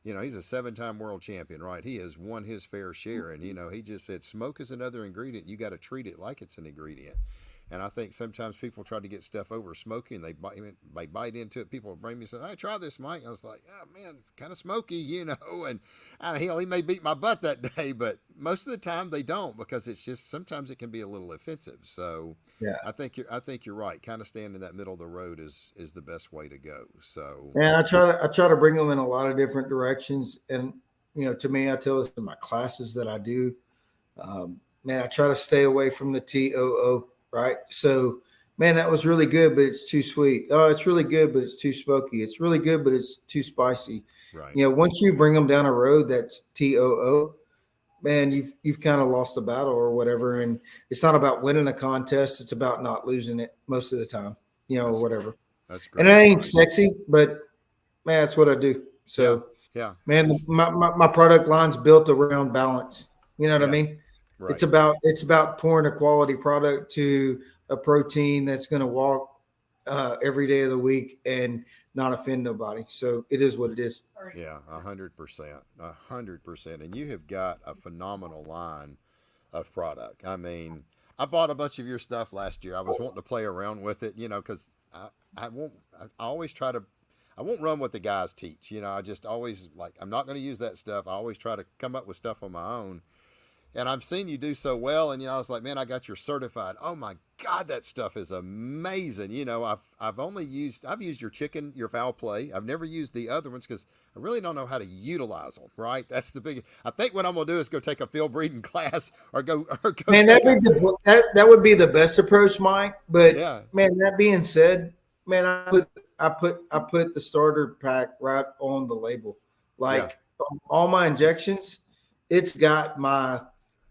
He's a 7-time world champion, right? He has won his fair share, and he just said smoke is another ingredient. You got to treat it like it's an ingredient. And I think sometimes people try to get stuff over smoky and they bite into it. People bring me and say, "Hey, try this, Mike." I was like, "Oh man, kind of smoky, And he may beat my butt that day, but most of the time they don't, because it's just sometimes it can be a little offensive. So yeah, I think you're right. Kind of staying in that middle of the road is the best way to go. So and I try to bring them in a lot of different directions. And to me, I tell this in my classes that I do. Man, I try to stay away from the TOO. Right. So, man, that was really good, but it's too sweet. Oh, it's really good, but it's too smoky. It's really good, but it's too spicy. Right. Once you bring them down a road that's TOO, man, you've kind of lost the battle or whatever. And it's not about winning a contest. It's about not losing it most of the time, or whatever. That's great. And it ain't sexy, but man, that's what I do. So, yeah. Man, my product line's built around balance. You know what I mean? Right. It's about pouring a quality product to a protein that's going to walk every day of the week and not offend nobody. So it is what it is. Yeah, 100%, 100%. And you have got a phenomenal line of product. I mean, I bought a bunch of your stuff last year. I was wanting to play around with it, because I won't run what the guys teach. I just always I'm not going to use that stuff. I always try to come up with stuff on my own. And I've seen you do so well, and I was like, man, I got your certified. Oh my God, that stuff is amazing. I've used your chicken, your foul play. I've never used the other ones because I really don't know how to utilize them. Right? That's the big. I think what I'm gonna do is go take a Phil Breeden class or go. Man, that would be the best approach, Mike. But man, that being said, man, I put the starter pack right on the label. All my injections, it's got my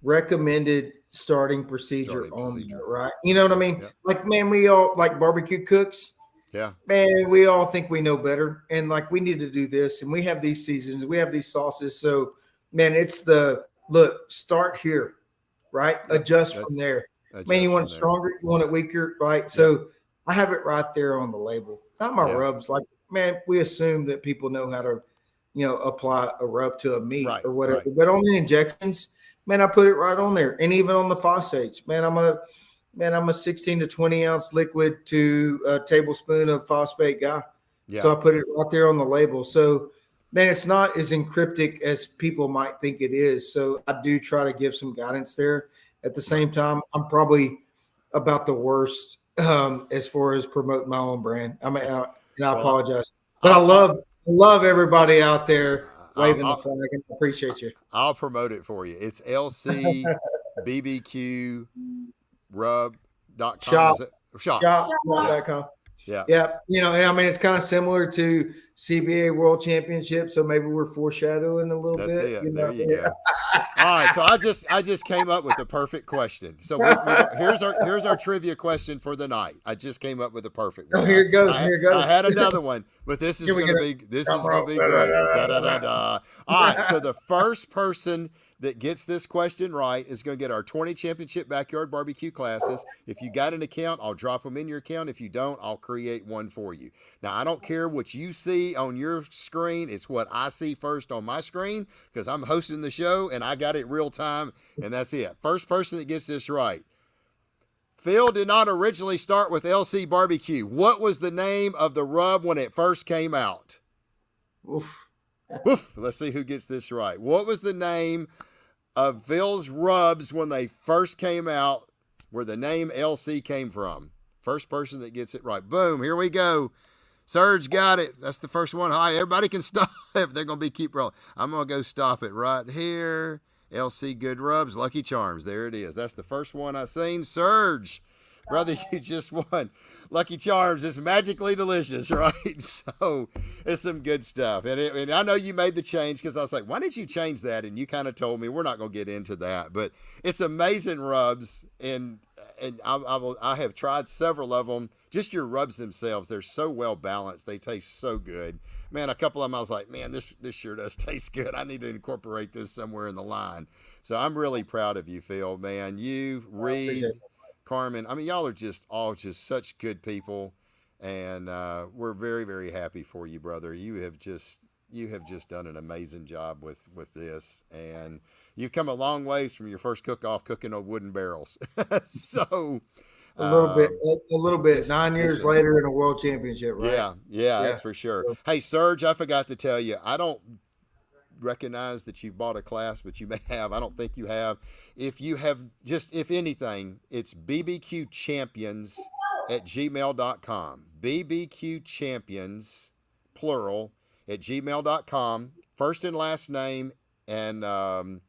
recommended starting procedure on there, right? You know what I mean? Yeah. Man, we all like barbecue cooks. Yeah. Man, we all think we know better. And we need to do this. And we have these seasons, we have these sauces. So, man, it's start here, right? Adjust from there. Man, you want it stronger, you want it weaker, right? So I have it right there on the label. Not my rubs. Man, we assume that people know how to, apply a rub to a meat or whatever. Right. But on the injections, man, I put it right on there. And even on the phosphates, man, I'm a 16 to 20 ounce liquid to a tablespoon of phosphate guy. Yeah. So I put it right there on the label. So, man, it's not as encryptic as people might think it is. So I do try to give some guidance there. At the same time, I'm probably about the worst as far as promoting my own brand. I apologize. But I love everybody out there waving the flag, and I appreciate you. I'll promote it for you. It's lcbbqrub.com. Shop. Shop. Shop.com. Yeah. Yeah. I mean, it's kind of similar to CBA World Championship, so maybe we're foreshadowing a little That's bit. it. There you go. All right, so I just came up with the perfect question. So here's our trivia question for the night. I just came up with the perfect one. Oh, here it goes. Here it goes. I had another one, but this is going to be great. All right, so the first person that gets this question right is going to get our 20 championship backyard barbecue classes. If you got an account, I'll drop them in your account. If you don't, I'll create one for you. Now, I don't care what you see on your screen. It's what I see first on my screen because I'm hosting the show and I got it real time, and that's it. First person that gets this right. Phil did not originally start with LC Barbecue. What was the name of the rub when it first came out? Oof. Oof. Let's see who gets this right. What was the name of Phil's rubs when they first came out, where the name LC came from? First person that gets it right. Boom, here we go. Serge got it. That's the first one. Hi, everybody can stop if they're going to keep rolling. I'm going to go stop it right here. LC Good Rubs, Lucky Charms. There it is. That's the first one I seen. Serge, brother, you just won. Lucky Charms is magically delicious, right? So it's some good stuff. And I know you made the change because I was like, why did you change that? And you kind of told me we're not going to get into that. But it's amazing rubs. And I have tried several of them. Just your rubs themselves, they're so well balanced. They taste so good. Man, a couple of them I was like, man, this sure does taste good. I need to incorporate this somewhere in the line. So I'm really proud of you, Phil, man. You, Reed, Carmen, I mean, y'all are just all just such good people, and we're very, very happy for you, brother. You have just done an amazing job with this, and you've come a long ways from your first cook-off cooking on wooden barrels. So a little bit. 9 years later in a world championship, right? Yeah, that's for sure. Hey, Serge, I forgot to tell you, I don't recognize that you've bought a class, but you may have. I don't think you have. If you have, if anything, it's bbqchampions@gmail.com. bbqchampions, plural, @gmail.com. First and last name, and the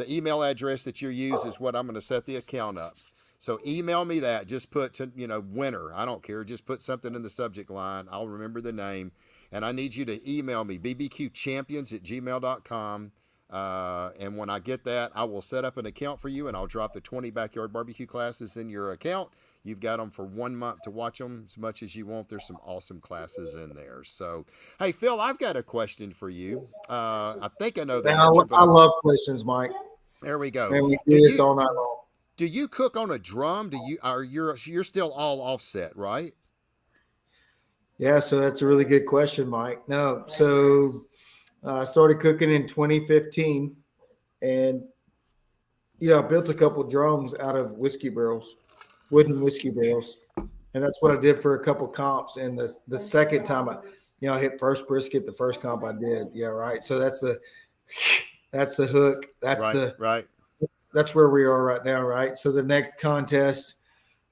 email address that you use is what I'm going to set the account up. So email me that. Just put, winner. I don't care. Just put something in the subject line. I'll remember the name. And I need you to email me, bbqchampions@gmail.com. And when I get that, I will set up an account for you, and I'll drop the 20 backyard barbecue classes in your account. You've got them for 1 month to watch them as much as you want. There's some awesome classes in there. So, hey, Phil, I've got a question for you. I think I know the answer. I love questions, Mike. There we go. And we do this all night long. Do you cook on a drum? You're still all offset, right? Yeah, so that's a really good question, Mike. No, so I started cooking in 2015, and I built a couple drums out of whiskey barrels, wooden whiskey barrels, and that's what I did for a couple comps. And the second time I hit first brisket, the first comp I did, right. So that's the hook. That's right. That's where we are right now, right? So the next contest,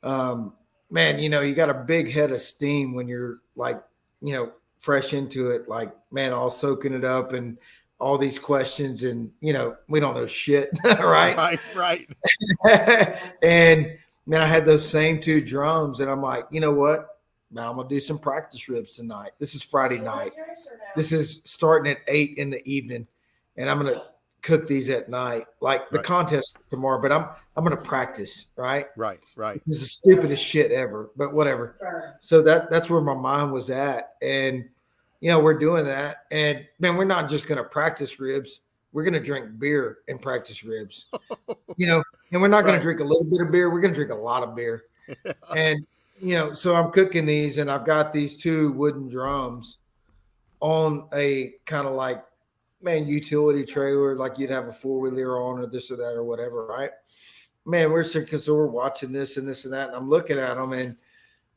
man, you got a big head of steam when you're fresh into it, all soaking it up and all these questions, and we don't know shit, right? Right. And man, I had those same two drums, and I'm like, you know what? Now I'm gonna do some practice ribs tonight. This is Friday night. This is starting at 8 in the evening, and I'm gonna cook these at night, the contest tomorrow, but I'm going to practice. Right. This is the stupidest shit ever, but whatever. So that's where my mind was at. And, we're doing that. And man, we're not just going to practice ribs. We're going to drink beer and practice ribs, and we're not going to drink a little bit of beer. We're going to drink a lot of beer. And, so I'm cooking these, and I've got these two wooden drums on a kind of utility trailer, like you'd have a 4-wheeler on, or this or that or whatever, right? Man, we're watching this and this and that, and I'm looking at them, and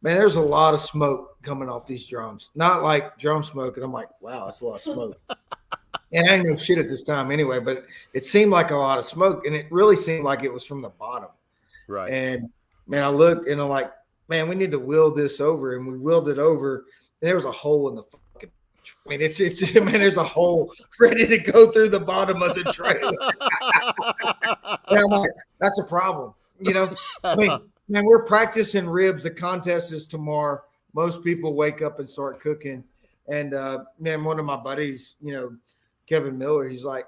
man, there's a lot of smoke coming off these drums. Not like drum smoke, and I'm like, wow, that's a lot of smoke. And I ain't no shit at this time anyway, but it seemed like a lot of smoke, and it really seemed like it was from the bottom. Right. And man, I look and I'm like, man, we need to wheel this over, and we wheeled it over, and there was a hole in the fucking I mean, it's man, there's a hole ready to go through the bottom of the trailer. And I'm like, that's a problem. You know, I mean, man, we're practicing ribs. The contest is tomorrow. Most people wake up and start cooking. And man, one of my buddies, you know, Kevin Miller, he's like,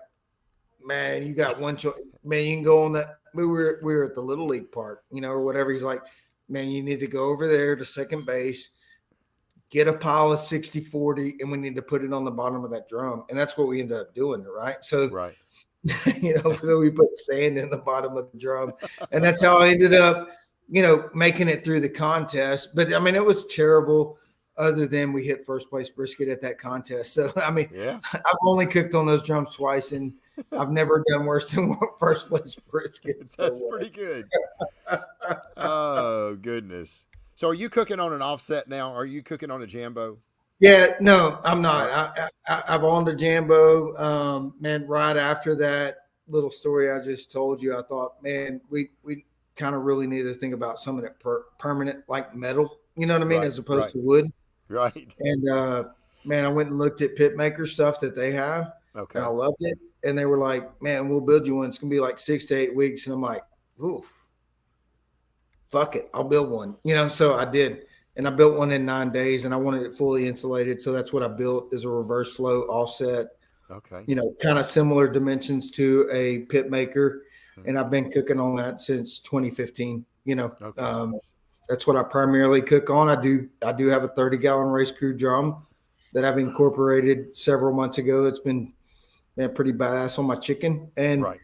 man, you got one choice. Man, you can go on that. We were at the Little League park, you know, or whatever. He's like, man, you need to go over there to second base, get a pile of 60-40, and we need to put it on the bottom of that drum. And that's what we ended up doing, right? So, Right. you know, so we put sand in the bottom of the drum. And that's how I ended up, you know, making it through the contest. But, I mean, it was terrible other than we hit first place brisket at that contest. So, I mean, Yeah. I've only cooked on those drums twice, and I've never done worse than first place brisket. So, That's pretty good. Oh, goodness. So are you cooking on an offset now? Are you cooking on a Jambo? Yeah, no, I'm not. I've owned a Jambo. Man, right after that little story I just told you, I thought, man, we kind of really need to think about some of that permanent, like metal, you know what I mean, Right, as opposed right. to wood. Right. And man, I went and looked at pit maker stuff that they have, Okay. and I loved it. And they were like, man, we'll build you one. It's gonna be like 6 to 8 weeks. And I'm like, oof, fuck it, I'll build one. You know, so I did. And I built one in 9 days, and I wanted it fully insulated. So that's what I built, is a reverse flow offset, Okay. you know, kind of similar dimensions to a pit maker. And I've been cooking on that since 2015. You know, Okay. that's what I primarily cook on. I do have a 30-gallon race crew drum that I've incorporated several months ago. It's been, man, pretty badass on my chicken. And Right.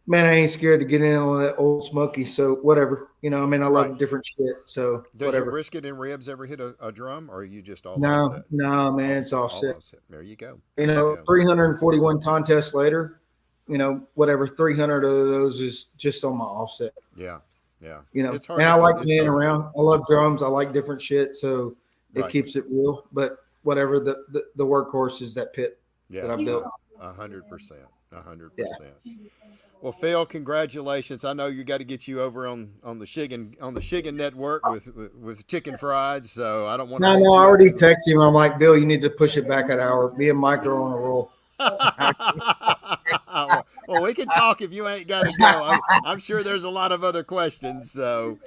man, I ain't scared to get in on that old smoky. So whatever, you know, I mean, I love Right. different shit. So Does whatever. your brisket and ribs ever hit a drum, or are you just all No, offset? no, man, it's All offset. offset. There you go. You There know, you go. 341 contests later, you know, whatever, 300 of those is just on my offset. Yeah. Yeah. You know, It's hard and to I beat- like it's being hard to around. beat. I love drums. I like different shit, so it Right. keeps it real. But whatever, the workhorse is that pit that Yeah. I built. 100%. 100%. Well, Phil, congratulations! I know you got to get you over on the Shiggin network with chicken fried. So I don't want to. No, I already texted him. I'm like, Bill, you need to push it back an hour. Me and Mike are on a roll. Well, we can talk if you ain't got to go. I'm sure there's a lot of other questions. So,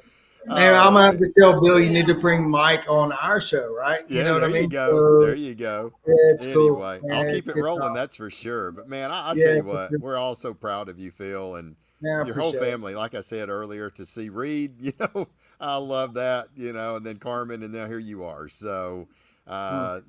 Man, I'm gonna have to tell Bill you need to bring Mike on our show, right? yeah, You know what I there mean? you go. So, There you go. yeah, it's cool. Anyway, Man, I'll it's keep it good rolling. talk. That's for sure. But man, I'll Yeah, tell you for what, sure. we're all so proud of you, Phil, and Man, I your whole appreciate it. family. Like I said earlier, to see Reed, you know, I love that, you know, and then Carmen, and now here you are. So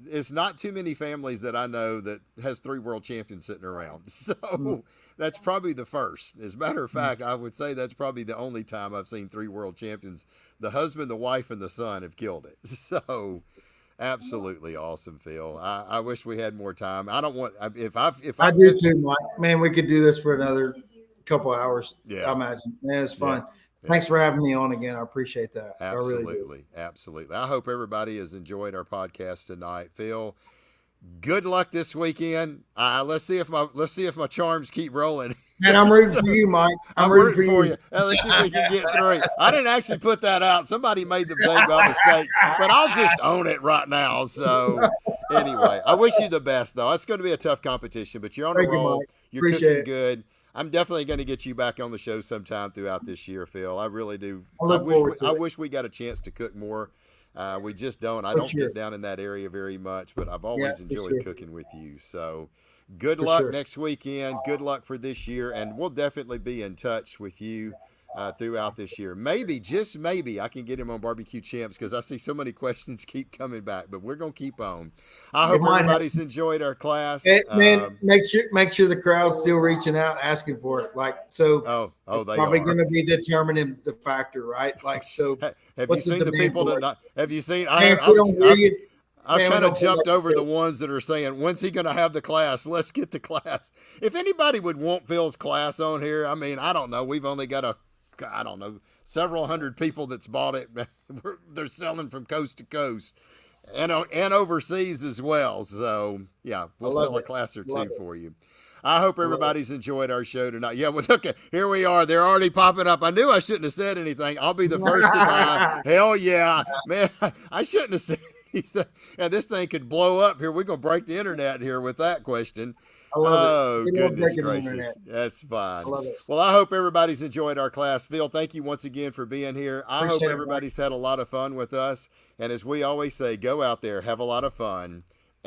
it's not too many families that I know that has 3 world champions sitting around. So that's probably the first. As a matter of fact, I would say that's probably the only time I've seen 3 world champions. The husband, the wife, and the son have killed it. So absolutely awesome, Phil. I wish we had more time. I don't want if I I do too, Mike. Man, we could do this for another couple hours. Yeah. I imagine. Man, it's fun. Yeah. Thanks for having me on again. I appreciate that. I really do. Absolutely, absolutely. I hope everybody has enjoyed our podcast tonight. Phil, good luck this weekend. Let's see if my charms keep rolling. Man, I'm rooting for you, Mike. I'm rooting for you. Let's see if we can get 3. I didn't actually put that out. Somebody made the thing by mistake, but I'll just own it right now. So anyway, I wish you the best, though. It's going to be a tough competition, but you're on a Thank you, roll. Mike. You're Appreciate cooking it. good. I'm definitely going to get you back on the show sometime throughout this year, Phil. I really do. I look forward to I it. wish we got a chance to cook more. We just don't. I For don't sure. get down in that area very much, but I've always for enjoyed sure. cooking with you. So good For luck sure. next weekend. Good luck for this year, and we'll definitely be in touch with you throughout this year. Maybe, just maybe, I can get him on Barbecue Champs because I see so many questions keep coming back. But we're gonna keep on. I hope might everybody's enjoyed our class. Man, make sure the crowd's still reaching out, asking for it. Like, so Oh, it's they probably are. going to be determining the factor, right? Like, so Have you what's the seen the demand people for that it? not? Have you seen? Man, if we don't hear you, I've man, we kind of don't feel jumped like over it. the ones that are saying, when's he going to have the class? Let's get the class. If anybody would want Phil's class on here, I mean, I don't know. We've only got several hundred people that's bought it. They're selling from coast to coast and overseas as well. So, yeah, we'll love sell a it. class or Love two it. for you. I hope everybody's enjoyed our show tonight. Yeah, well, okay, here we are. They're already popping up. I knew I shouldn't have said anything. I'll be the first to buy. Hell yeah. Man, I shouldn't have said He said, and this thing could blow up here. We're going to break the internet here with that question. I love Oh, it. We love goodness breaking the gracious. internet. That's fine. I love it. Well, I hope everybody's enjoyed our class. Phil, thank you once again for being here. I hope Appreciate it, everybody's had a lot of fun with us. And as we always say, go out there, have a lot of fun,